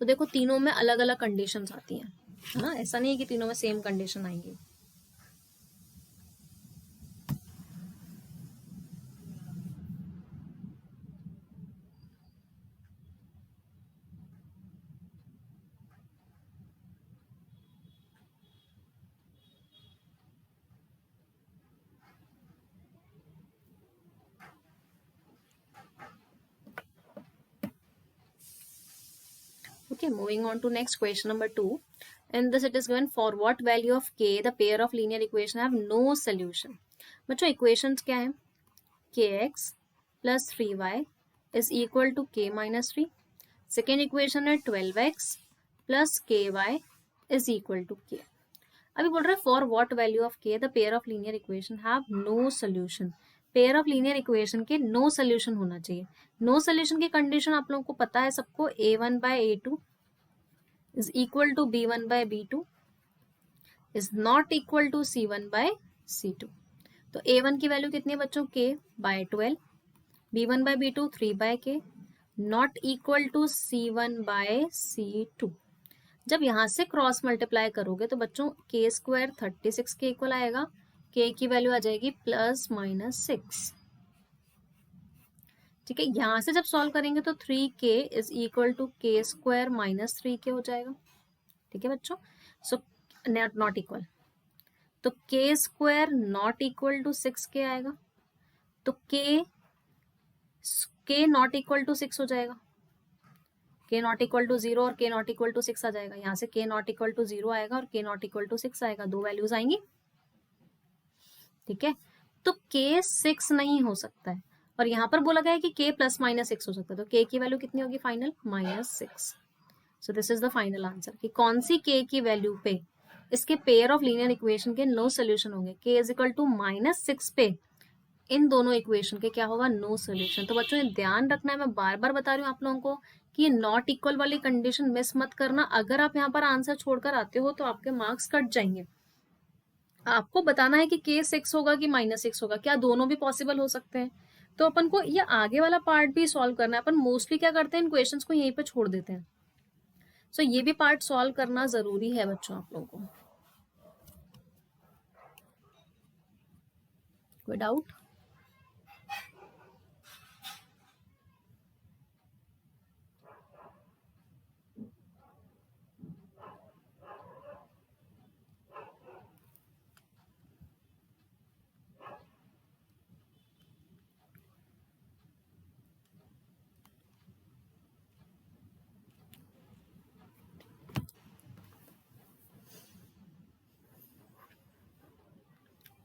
तो देखो तीनों में अलग अलग कंडीशंस आती हैं, है ना, ऐसा नहीं है कि तीनों में सेम कंडीशन आएंगी। Okay, moving on to next question number 2. In this it is given, for what value of k the pair of linear equation have no solution. बच्चों equations क्या है? kx plus 3y is equal to k minus 3. Second equation है 12x plus ky is equal to k. अभी बोल रहा है for what value of k the pair of linear equation have no solution. Pair of linear equation के no solution होना चाहिए। No solution की condition आप लोगों को पता है सबको, a1/a2 is equal to b1/b2 is not equal to c1/c2। तो a1 की वैल्यू कितनी है बच्चों, k/12, b1/b2 3/k, not equal to c1/c2। जब यहां से क्रॉस मल्टीप्लाई करोगे तो बच्चों k² 36 के इक्वल आएगा, k की वैल्यू आ जाएगी +-6। ठीक है, यहां से जब सॉल्व करेंगे तो 3k is equal to k² -3k हो जाएगा। ठीक है बच्चों, सो नॉट इक्वल, तो k² not equal to 6k आएगा, तो k नॉट इक्वल टू 6 हो जाएगा, k नॉट इक्वल टू 0 और k नॉट इक्वल टू 6 आ जाएगा। यहाँ से k नॉट इक्वल टू 0 आएगा और k नॉट इक्वल टू 6 आएगा, दो वैल्यूज आएंगी। ठीक है, तो k 6 नहीं हो सकता है, और यहाँ पर बोला गया है कि k +-6 हो सकता है, तो k की वैल्यू कितनी होगी final, -6। So this is the final answer कि कौन सी k की वैल्यू पे इसके पेयर ऑफ लीनियर इक्वेशन के नो सोल्यूशन होंगे। k इज इक्वल टू -6 पे इन दोनों इक्वेशन के क्या होगा, नो सोल्यूशन। तो बच्चों ध्यान रखना है, मैं बार बार बता रही हूँ आप लोगों को कि ये नॉट इक्वल वाली कंडीशन मिस मत करना। अगर आप यहाँ पर आंसर छोड़कर आते हो तो आपके मार्क्स कट जाएंगे। आपको बताना है कि k 6 होगा कि -6 होगा, क्या दोनों भी पॉसिबल हो सकते हैं। तो अपन को ये आगे वाला पार्ट भी सॉल्व करना है। अपन मोस्टली क्या करते हैं, इन क्वेश्चंस को यहीं पे छोड़ देते हैं। सो ये भी पार्ट सॉल्व करना जरूरी है बच्चों आप लोगों को। कोई doubt?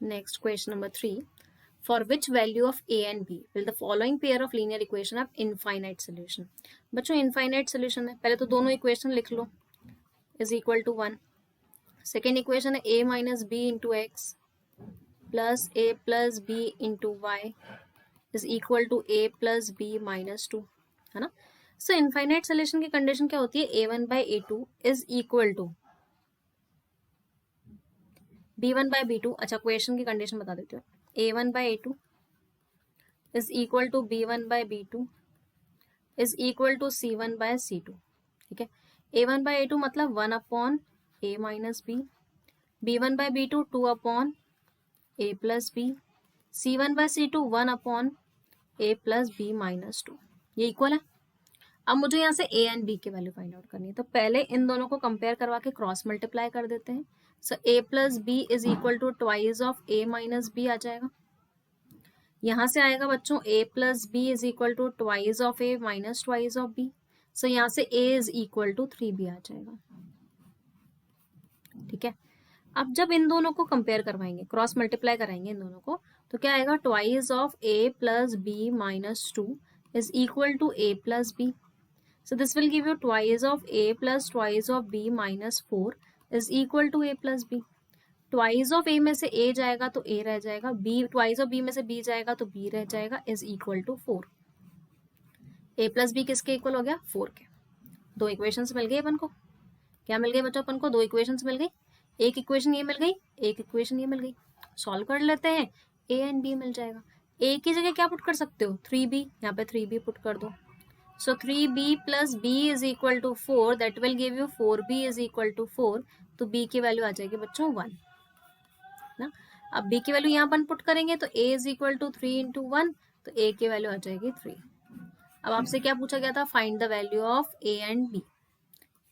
Next question number 3. For which value of a and b will the following pair of linear equation have infinite solution? बच्चों infinite solution है, पहले तो दोनों इक्वेशन लिख लो, is equal to 1। Second equation है a minus b into x plus a plus b into y is equal to a plus b minus 2, है ना। सो infinite solution की कंडीशन क्या होती है, a1/a2 is equal to b1/b2। अच्छा question की condition बता देती हूँ, a1/a2 is equal to b1/b2 is equal to c1/c2। ठीक है, a1/a2 मतलब 1/a minus b, b1/b2 2/a plus b, c1/c2 1/a plus b minus 2। ये इक्वल है। अब मुझे यहाँ से a एंड b की वैल्यू फाइंड आउट करनी है, तो पहले इन दोनों को कंपेयर करवा के क्रॉस मल्टीप्लाई कर देते हैं। So a plus b is equal to twice of a minus b आ जाएगा। यहाँ से आएगा बच्चों a plus b is equal to twice of a minus twice of b। So यहाँ से a is equal to 3b आ जाएगा। ठीक है, अब जब इन दोनों को कंपेयर करवाएंगे, क्रॉस मल्टीप्लाई कराएंगे इन दोनों को, तो क्या आएगा, twice of a plus b minus 2 is equal to a plus b. So this will give you twice of a plus twice of b minus 4 is equal to a plus b. Twice of a में से ए जाएगा तो ए रह जाएगा, be twice of B में से B जाएगा तो बी रह जाएगा, is equal to 4. A plus b किसके इक्वल हो गया? 4 के. दो इक्वेशंस मिल गई अपन को. क्या मिल गई बच्चों? अपन को दो इक्वेशंस मिल गई. एक इक्वेशन ये मिल गई, एक इक्वेशन ये मिल गई. सॉल्व कर लेते हैं, ए एंड बी मिल जाएगा. ए की जगह क्या पुट कर सकते हो? 3b. यहाँ पे 3b पुट कर दो. So 3b plus b is equal to 4. That will give you 4b is equal to 4. तो b की वैल्यू आ जाएगी बच्चों 1 ना. अब b की वैल्यू यहाँ अपन पुट करेंगे तो a is equal to 3 into 1. तो a की वैल्यू आ जाएगी 3. अब आपसे क्या पूछा गया था? Find the value of a and b.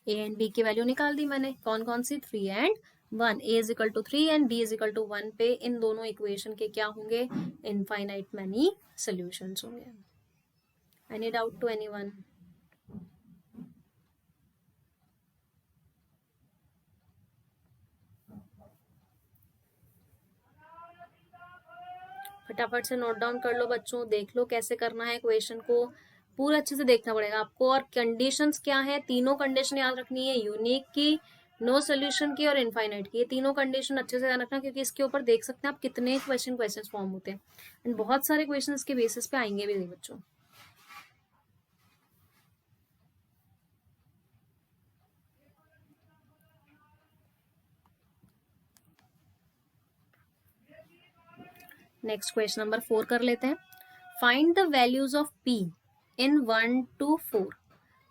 a and b की वैल्यू निकाल दी मैंने. कौन कौन सी? 3 and 1. a is equal to 3 and b is equal to 1 पे इन दोनों इक्वेशन के क्या होंगे? इनफाइनाइट मैनी सॉल्यूशंस होंगे. Any doubt to anyone? फटाफट से नोट डाउन कर लो बच्चों. देख लो कैसे करना है क्वेश्चन को. पूरा अच्छे से देखना पड़ेगा आपको. और कंडीशंस क्या है? तीनों कंडीशन याद रखनी है. यूनिक की, नो सोल्यूशन की और इनफाइनाइट की. ये तीनों कंडीशन अच्छे से याद रखना, क्योंकि इसके ऊपर देख सकते हैं आप कितने क्वेश्चन फॉर्म होते हैं. एंड बहुत सारे क्वेश्चन इसके बेसिस पे आएंगे भी बच्चों. नेक्स्ट क्वेश्चन नंबर 4 कर लेते हैं. Find the values of p in 1 to 4.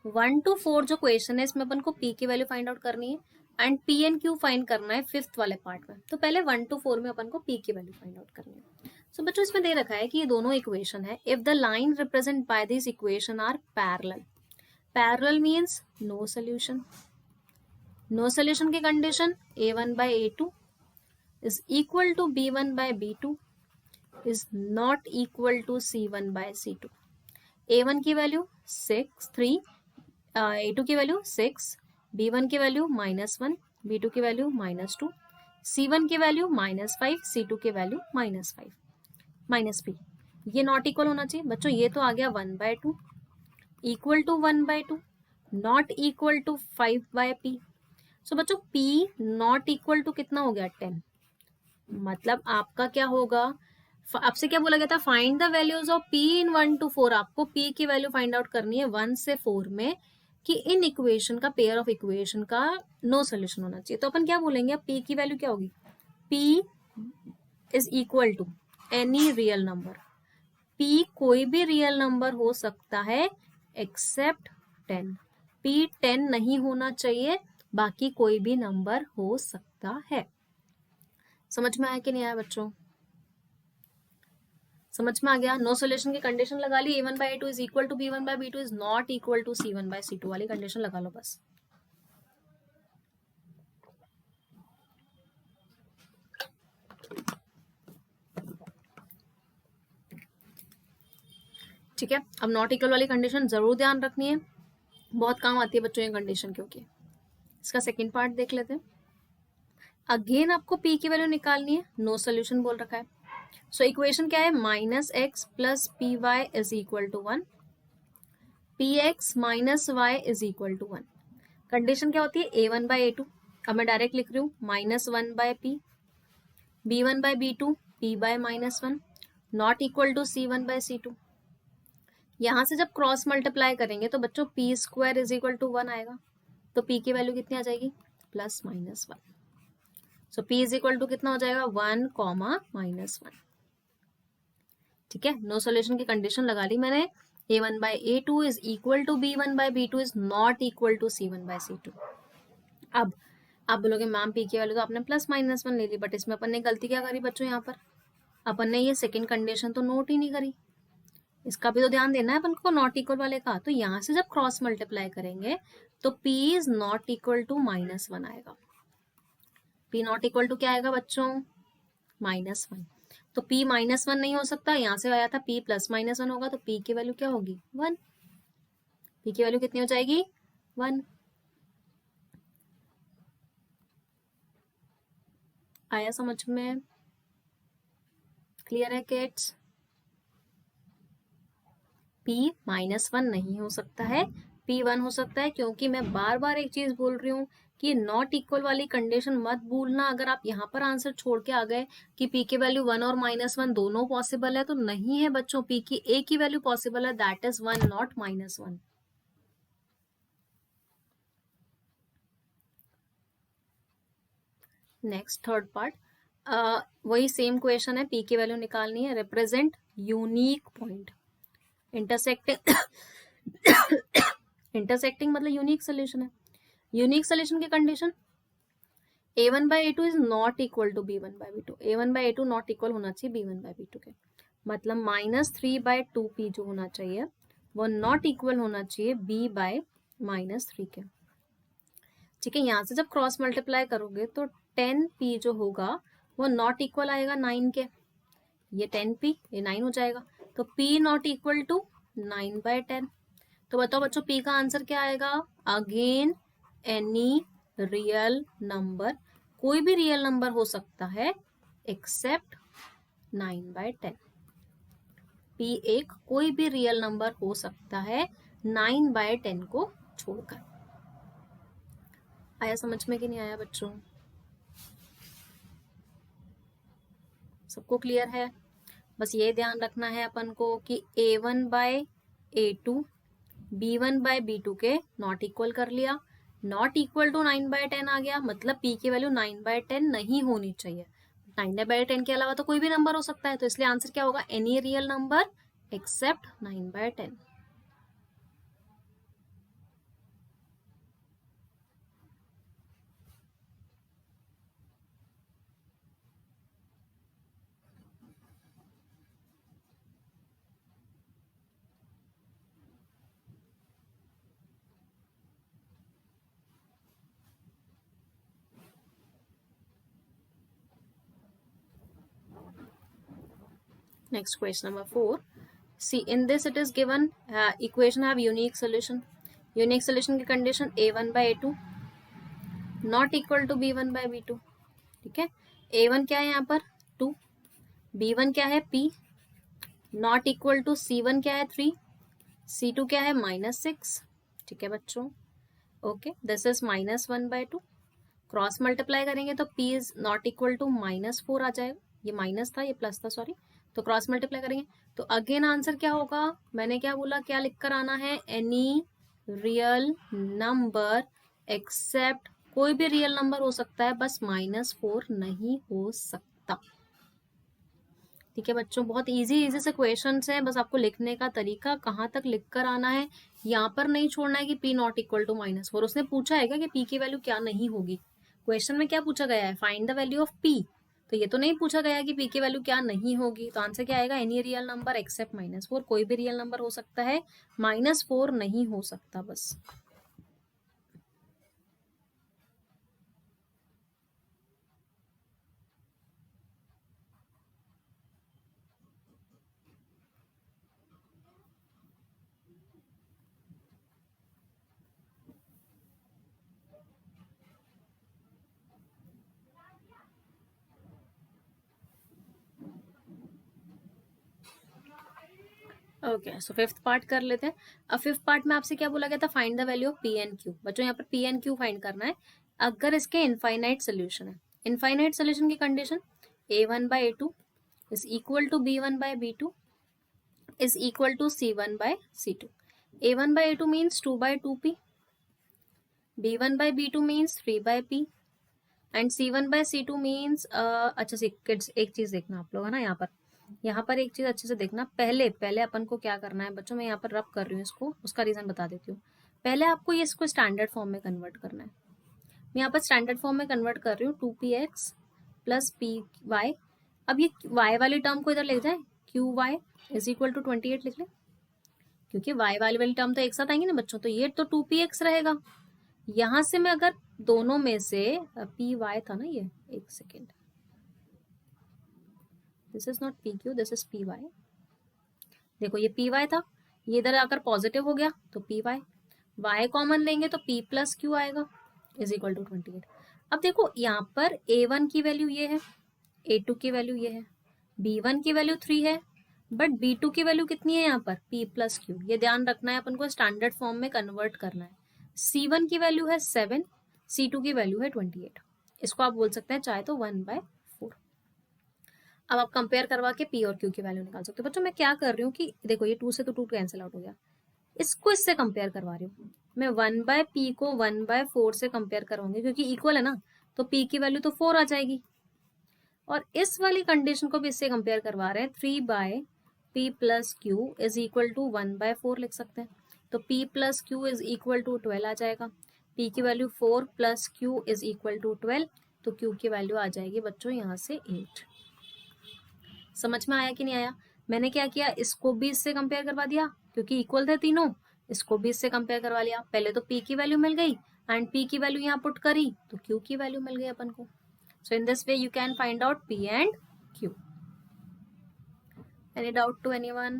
1 to 4 जो क्वेश्चन है इसमें अपन को p की वैल्यू फाइंड आउट करनी है and p and q find करना है फिफ्थ वाले पार्ट में. तो पहले 1 to 4 में अपन को p की वैल्यू फाइंड आउट करनी है. सो बच्चों इसमें दे रखा है कि ये दोनों इक्वेशन है. If the line represent by this equation are parallel. Parallel means no solution. No solution की condition a1 by a2 is equal to b1 by b2 is not equal to c1 by c2. a1 की value 3, a2 की value 6, b1 की value -1, b2 की value -2, c1 की value -5, c2 की value -5, -p. ये not equal होना चाहिए बच्चों. ये तो आ गया 1/2 equal to 1/2 not equal to 5/p. So बच्चों p नॉट इक्वल टू कितना हो गया? 10. मतलब आपका क्या होगा? आपसे क्या बोला गया था? Find the values of p in 1 to 4. आपको p की वैल्यू फाइंड आउट करनी है 1 से 4 में कि इन इक्वेशन का, पेयर ऑफ इक्वेशन का नो सोल्यूशन होना चाहिए. तो अपन क्या बोलेंगे? p की वैल्यू क्या होगी? p is equal to any real number. p कोई भी रियल नंबर हो सकता है एक्सेप्ट 10. p 10 नहीं होना चाहिए, बाकी कोई भी नंबर हो सकता है. समझ में आया कि नहीं आया बच्चों? समझ में आ गया? नो सोल्यूशन की कंडीशन लगा ली. a1 by a2 is equal to b1 by b2 is not equal to c1 by c2 वाली कंडीशन लगा लो बस. ठीक है. अब नॉट इक्वल वाली कंडीशन जरूर ध्यान रखनी है, बहुत काम आती है बच्चों ये कंडीशन. क्योंकि इसका सेकेंड पार्ट देख लेते हैं. अगेन आपको p की वैल्यू निकालनी है. नो सोल्यूशन बोल रखा है. सो इक्वेशन क्या है? -x plus p y is equal to 1, px minus Y is equal to 1. Condition क्या होती है? a1 by a2. अब मैं डायरेक्ट लिख रही हूँ -1 by p, b1 by b2, p by -1 not equal to c1 by c2. यहां से जब क्रॉस मल्टीप्लाई करेंगे तो बच्चों p square is equal to 1 आएगा. तो p की वैल्यू कितनी आ जाएगी? +-1. सो p इज इक्वल टू कितना हो जाएगा? 1, -1. ठीक है. नो सोल्यूशन की कंडीशन लगा ली मैंने. a1 by a2 is equal to b1 by b2 is not equal to c1 by c2. अब आप बोलोगे मैम p की वैल्यू तो आपने +-1 ले ली, बट इसमें अपन ने गलती क्या करी बच्चों? यहाँ पर अपन ने ये सेकंड कंडीशन तो नोट ही नहीं करी. इसका भी तो ध्यान देना है अपन को, नॉट इक्वल वाले का. तो यहाँ से जब क्रॉस मल्टीप्लाई करेंगे तो p is not equal to -1 आएगा. p नॉट इक्वल टू क्या आएगा बच्चों? -1. तो p -1 नहीं हो सकता. यहाँ से आया था p +-1 होगा, तो p की वैल्यू क्या होगी? 1. p की वैल्यू कितनी हो जाएगी? 1. आया समझ में? क्लियर है किड्स? P -1 नहीं हो सकता है, P1 हो सकता है, क्योंकि मैं बार बार एक चीज बोल रही हूँ कि नॉट इक्वल वाली कंडीशन मत भूलना। अगर आप यहाँ पर आंसर छोड़ के आ गए कि P की वैल्यू 1 और -1 दोनों पॉसिबल है, तो नहीं है बच्चों, P की एक ही वैल्यू पॉसिबल है, that is 1 not -1। Next third part, वही सेम क्वेश्चन है, P की वैल्यू निकालनी है। Represent unique point, intersecting intersecting मतलब यूनिक सोल्यूशन है। यूनिक सोल्यूशन की condition a1/a2 is not equal to b1/b2। a1/a2 not equal होना चाहिए b1/b2 के, मतलब -3/2p जो होना चाहिए वो नॉट इक्वल होना चाहिए b/-3 के। ठीक है, यहाँ से जब क्रॉस मल्टीप्लाई करोगे तो 10p जो होगा वो नॉट इक्वल आएगा 9 के, ये 10p ये 9 हो जाएगा, तो p नॉट इक्वल टू 9/10। तो बताओ बच्चों p का आंसर क्या आएगा? अगेन एनी रियल नंबर, कोई भी रियल नंबर हो सकता है एक्सेप्ट 9/10। p एक कोई भी रियल नंबर हो सकता है 9/10 को छोड़कर। आया समझ में कि नहीं आया बच्चों? सबको क्लियर है? बस ये ध्यान रखना है अपन को कि a1/a2 b1/b2 के नॉट इक्वल कर लिया, नॉट इक्वल टू 9/10 आ गया, मतलब p की वैल्यू 9/10 नहीं होनी चाहिए। 9/10 के अलावा तो कोई भी नंबर हो सकता है, तो इसलिए आंसर क्या होगा? Any real number accept 9/10। Next question number 4. See, in this it is given equation have unique solution. Unique solution की condition a1/a2 not equal to b1/b2। ठीक है, a1 क्या है यहाँ पर 2, b1 क्या है p, not equal to c1 क्या है 3, c2 क्या है -6। ठीक है बच्चों, okay, this is -1/2। Cross multiply करेंगे तो p is not equal to -4 आ जाएगा, ये माइनस था ये प्लस था सॉरी, तो क्रॉस मल्टीप्लाई करेंगे तो अगेन आंसर क्या होगा? मैंने क्या बोला, क्या लिख कर आना है? एनी रियल नंबर एक्सेप्ट, कोई भी रियल नंबर हो सकता है, बस -4 नहीं हो सकता। ठीक है बच्चों, बहुत इजी इजी से क्वेश्चंस हैं, बस आपको लिखने का तरीका कहाँ तक लिख कर आना है, यहाँ पर नहीं छोड़ना है कि p नॉट इक्वल टू -4। उसने पूछा है क्या कि p की वैल्यू क्या नहीं होगी? क्वेश्चन में क्या पूछा गया है? Find the value of p। तो ये तो नहीं पूछा गया है कि p की वैल्यू क्या नहीं होगी, तो आंसर क्या आएगा? Any real number accept -4। कोई भी रियल नंबर हो सकता है, -4 नहीं हो सकता बस। ओके, सो फिफ्थ पार्ट कर लेते हैं। अब फिफ्थ पार्ट में आपसे क्या बोला गया था? Find the value of P and Q. बच्चों यहाँ पर पी एंड क्यू फाइंड करना है अगर इसके इनफाइनाइट सोल्यूशन है। इनफाइनाइट सोल्यूशन की condition a1/a2 is equal to b1/b2 is equal to c1/c2। a1/a2 means 2/2p, b1/b2 means 3/p and c1/c2 means अच्छा किड्स एक चीज देखना आप लोग है ना, यहाँ पर एक चीज अच्छे से देखना। पहले पहले अपन को क्या करना है बच्चों, मैं यहाँ पर रब कर रही हूँ इसको, उसका रीजन बता देती हूँ। पहले आपको ये इसको स्टैंडर्ड फॉर्म में कन्वर्ट करना है। मैं यहाँ पर स्टैंडर्ड फॉर्म में कन्वर्ट कर रही हूँ, 2px प्लस py। अब ये y वाली टर्म को इधर ले जाए, qy इज इक्वल टू 28 लिख ले, क्योंकि y वाली टर्म तो एक साथ आएंगे ना बच्चों, तो ये तो 2px रहेगा। यहाँ से मैं अगर दोनों में से py था ना, ये एक second, this is not pq this is py। देखो ये py था, ये इधर आकर पॉजिटिव हो गया तो py, y कॉमन लेंगे तो p प्लस q आएगा इज इक्वल टू 28। अब देखो यहाँ पर a1 की वैल्यू ये है, a2 की वैल्यू ये है, b1 की वैल्यू 3 है, बट B2 की वैल्यू कितनी है यहाँ पर, P प्लस क्यू, ये ध्यान रखना है, अपन को स्टैंडर्ड फॉर्म में कन्वर्ट करना है। C1 की वैल्यू है 7, C2 की वैल्यू है 28, इसको आप बोल सकते हैं चाहे तो 1/4। अब आप कंपेयर करवा के P और Q की वैल्यू निकाल सकते हो। बच्चों मैं क्या कर रही हूँ कि देखो ये 2 से तो 2 कैंसिल आउट हो गया, इसको इससे कंपेयर करवा रही हूँ मैं, 1/P को 1/4 से कंपेयर करवाऊंगी क्योंकि इक्वल है ना, तो P की वैल्यू तो 4 आ जाएगी। और इस वाली कंडीशन को भी इससे कंपेयर करवा रहे हैं, 3/P plus Q is equal to 1/4 लिख सकते हैं, तो P plus Q is equal to 12 आ जाएगा। P की value 4 plus Q is equal to 12, तो Q की वैल्यू आ जाएगी बच्चों यहाँ से 8। समझ में आया कि नहीं आया? मैंने क्या किया, इसको भी इससे कंपेयर करवा दिया क्योंकि इक्वल थे तीनों, इसको भी इससे कंपेयर करवा लिया। पहले तो P की वैल्यू मिल गई एंड P की वैल्यू यहाँ पुट करी तो Q की वैल्यू मिल गई अपन को। So in this way you can find out P and Q. Any doubt to anyone?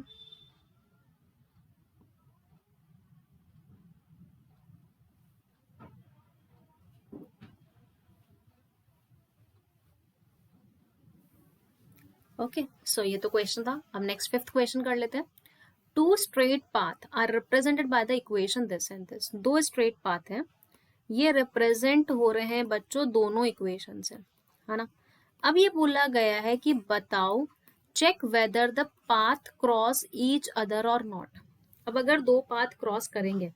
Okay so ये तो क्वेश्चन था। अब नेक्स्ट 5th क्वेश्चन कर लेते हैं। Two straight path are represented by the equation this and this. दो straight path हैं, ये रिप्रेजेंट हो रहे हैं बच्चों दोनों इक्वेशन से, है ना। अब ये बोला गया है कि बताओ check whether the path cross each other और नॉट। अब अगर दो पाथ क्रॉस करेंगे,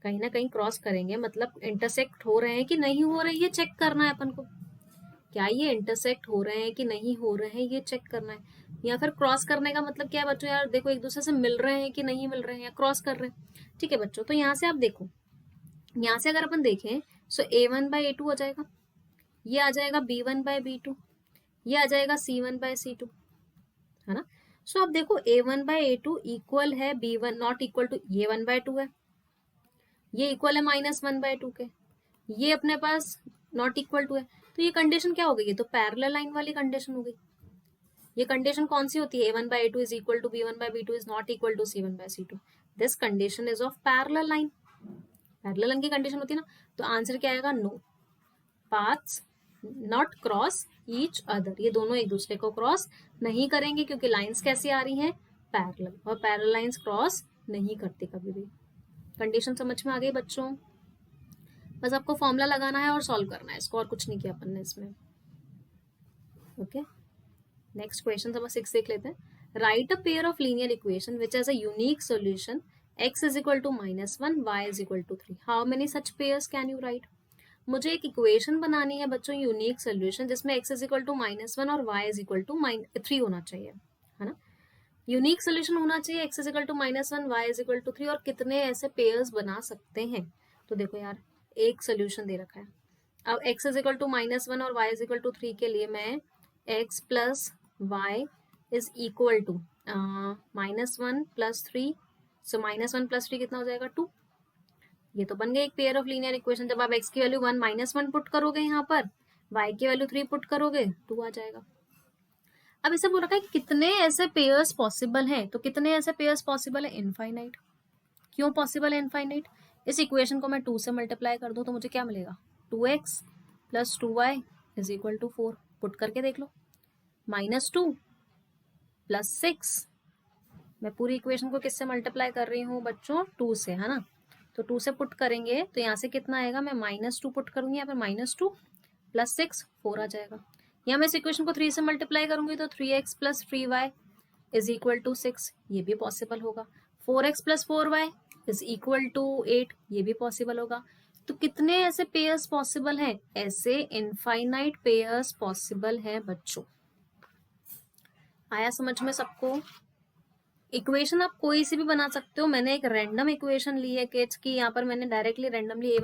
कहीं ना कहीं क्रॉस करेंगे, मतलब इंटरसेक्ट हो रहे हैं कि नहीं हो रहे, ये चेक करना है अपन को। क्या ये इंटरसेक्ट हो रहे हैं कि नहीं हो रहे हैं, ये चेक करना है। या फिर क्रॉस करने का मतलब क्या है बच्चों, यार देखो एक दूसरे से मिल रहे हैं कि नहीं मिल रहे हैं, या क्रॉस कर रहे हैं। ठीक है बच्चों, तो यहाँ से आप देखो, यहाँ से अगर अपन देखें सो A1/A2 आ जाएगा, ये आ जाएगा B1/B2, ये आ जाएगा C1/C2, है ना। सो आप देखो A1/A2 इक्वल है B1 नॉट इक्वल टू ये 1/2 है, ये इक्वल है -1/2 के, ये अपने पास नॉट इक्वल टू है। तो ये कंडीशन क्या हो गई, ये तो पैरेलल लाइन वाली कंडीशन हो गई। ये कंडीशन कौन सी होती है, A1/A2 is equal to B1/B2 is not equal to C1/C2। This condition is of parallel line. Parallel line की कंडीशन होती है ना, तो आंसर क्या आएगा, no, paths not cross each other, ये दोनों एक दूसरे को क्रॉस नहीं करेंगे क्योंकि लाइंस कैसी आ रही हैं, पैरेलल, और पैरेलल लाइंस क्रॉस नहीं करती कभी भी। कंडीशन समझ में आ गई बच्चों? बस आपको फॉर्मूला लगाना है और सॉल्व करना है इसको, और कुछ नहीं किया अपन ने इसमें। ओके नेक्स्ट क्वेश्चन नंबर 6 देख लेते हैं। Write a pair of linear equation which has a unique solution x is equal to -1 y is equal to 3। How many such pairs can you write. मुझे एक इक्वेशन बनानी है बच्चों, unique solution, जिसमें x is equal to -1 और y is equal to 3 होना चाहिए, है ना। यूनिक सोल्यूशन होना चाहिए, x is equal to -1 y is equal to 3, और कितने ऐसे पेयर्स बना सकते हैं। तो देखो यार, एक सोल्यूशन दे रखा है। अब x इज इक्वल टू -1 और y इज इक्वल टू 3 के लिए मैं x plus Y is equal to -1 plus 3, so -1 plus 3 कितना हो जाएगा, 2। ये तो बन गई एक पेयर ऑफ लीनियर इक्वेशन। जब आप x की वैल्यू 1 -1 पुट करोगे, यहाँ पर y की वैल्यू 3 पुट करोगे, 2 आ जाएगा। अब इसे बोल रखा है कि कितने ऐसे पेयर्स पॉसिबल हैं, तो कितने ऐसे पेयर्स पॉसिबल है, इनफाइनाइट। क्यों पॉसिबल है इनफाइनाइट, इस इक्वेशन को मैं 2 से मल्टीप्लाई कर दूं तो मुझे क्या मिलेगा, 2x plus 2y is equal to 4। Put करके देख लो, -2 प्लस 6, मैं पूरी इक्वेशन को किससे मल्टीप्लाई कर रही हूँ बच्चों, 2 से, है ना। तो 2 से पुट करेंगे तो यहाँ से कितना आएगा, मैं -2 पुट करूंगी यहाँ पे, -2 प्लस 6 4 आ जाएगा। यहाँ मैं इस इक्वेशन को 3 से मल्टीप्लाई करूंगी तो 3x plus 3y is equal to 6, ये भी पॉसिबल होगा। 4x plus 4y is equal to 8, ये भी पॉसिबल होगा। तो कितने ऐसे पेयर्स पॉसिबल हैं, ऐसे इनफाइनाइट पेयर्स पॉसिबल हैं बच्चों। आया समझ में सबको? इक्वेशन आप कोई सी भी बना सकते हो। मैंने एक रैंडम इक्वेशन ली है किड्स की, यहाँ पर मैंने directly randomly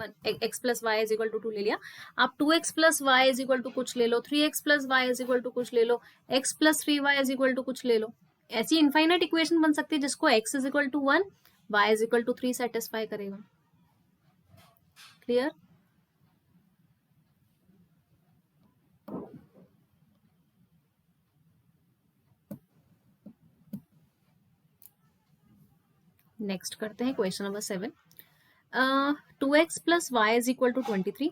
x plus Y is equal to 2 ले लिया। आप 2x plus Y is equal to कुछ ले लो, 3x plus Y is equal to कुछ ले लो, x plus 3y is equal to कुछ ले लो। ऐसी इनफाइनाइट इक्वेशन बन सकती है जिसको x is equal to 1, y is equal to 3 satisfy करेगा। क्लियर? नेक्स्ट करते हैं question number 7। 2x plus Y is equal to 23।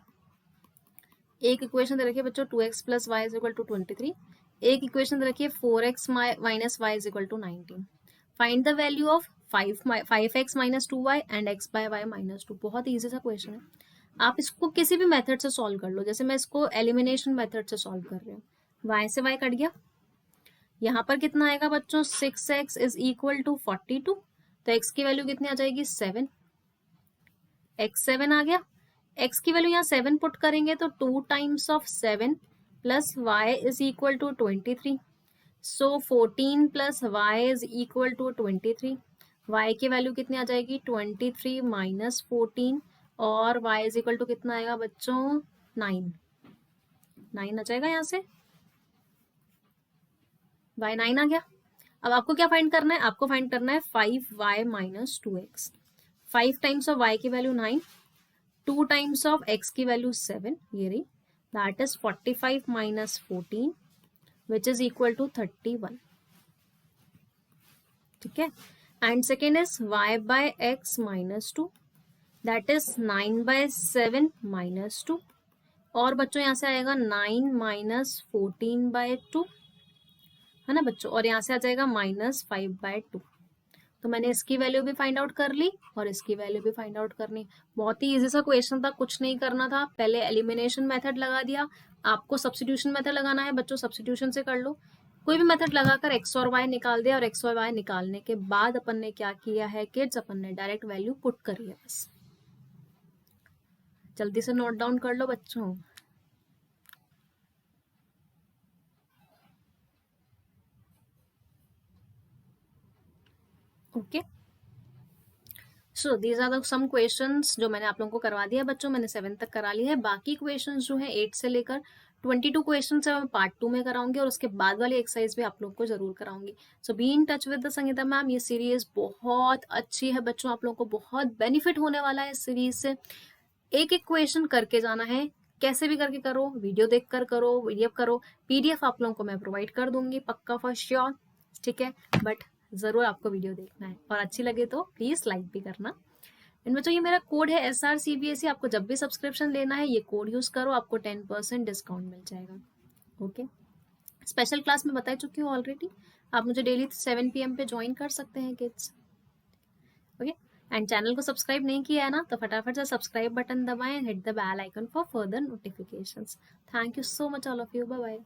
एक इक्वेशन दे रखी है बच्चों, 2x plus Y is equal to 23। एक इक्वेशन दे रखी है 4x minus Y is equal to 19. Find the value of 5x minus 2y and x by y minus 2. बहुत ईजी सा क्वेश्चन है, आप इसको किसी भी मेथड से सॉल्व कर लो. जैसे मैं इसको एलिमिनेशन मेथड से सॉल्व कर रही हूँ. y से y कट गया, यहाँ पर कितना आएगा बच्चों 6x इज इक्वल टू 42. तो x की वैल्यू कितनी आ जाएगी 7. x 7 आ गया, x की वैल्यू यहाँ 7 पुट करेंगे तो 2 times of 7 plus y is equal to 23. So 14 plus Y is equal to 23. y की वैल्यू कितनी आ जाएगी 23 माइनस 14 और y इज इक्वल टू कितना आएगा बच्चों 9 आ जाएगा यहाँ से. y 9 आ गया. अब आपको क्या फाइंड करना है, आपको फाइंड करना है 5y minus 2x. 5 times of y की वैल्यू 9, 2 टाइम्स ऑफ x की वैल्यू 7, ये रही. That is 45 minus 14 which is equal to 31. ठीक है. And second is y by x minus 2, that is 9 by 7 minus 2. और बच्चों यहाँ से आएगा 9 माइनस 14 बाय 2, है ना बच्चों, और यहाँ से आ जाएगा माइनस 5 बाय 2. तो मैंने इसकी वैल्यू भी फाइंड आउट कर ली और इसकी वैल्यू भी फाइंड आउट करनी. बहुत ही इजी सा क्वेश्चन था, कुछ नहीं करना था. पहले एलिमिनेशन मेथड लगा दिया, आपको सब्स्टिट्यूशन मेथड लगाना है बच्चों, सब्स्टिट्यूशन से कर लो. कोई भी मेथड लगाकर x और y निकाल दिया और x और y निकालने के बाद अपन ने क्या किया है किड्स, अपन ने डायरेक्ट वैल्यू पुट करी है बस. जल्दी से नोट डाउन कर लो बच्चों. Okay, so these are the some questions जो मैंने आप लोगों को करवा दिया बच्चों. मैंने 7 तक करा ली है. बाकी क्वेश्चंस जो है 8 से लेकर 22 क्वेश्चन है मैं पार्ट 2 में कराऊंगी और उसके बाद वाली एक्सरसाइज भी आप लोगों को जरूर कराऊंगी. So be in touch with the Sangeeta ma'am. ये सीरीज बहुत अच्छी है बच्चों, आप लोगों को बहुत बेनिफिट होने वाला है इस सीरीज से. एक एक क्वेश्चन करके जाना है, कैसे भी करके करो, वीडियो देख कर करो, वीडियो करो. पीडीएफ आप लोगों को मैं प्रोवाइड कर दूंगी पक्का फॉर श्योर. ठीक है, बट जरूर आपको वीडियो देखना है और अच्छी लगे तो प्लीज लाइक भी करना. इन बच्चों ये मेरा कोड है SRCBSE. आपको जब भी सब्सक्रिप्शन लेना है ये कोड यूज करो, आपको 10% डिस्काउंट मिल जाएगा. ओके, स्पेशल क्लास में बता चुकी हूँ ऑलरेडी. आप मुझे डेली 7 PM पे ज्वाइन कर सकते हैं किड्स. ओके, एंड चैनल को सब्सक्राइब नहीं किया है ना तो फटाफट से सब्सक्राइब बटन दबाएं, hit the bell icon for further notifications. Thank you so much all of you. Bye bye.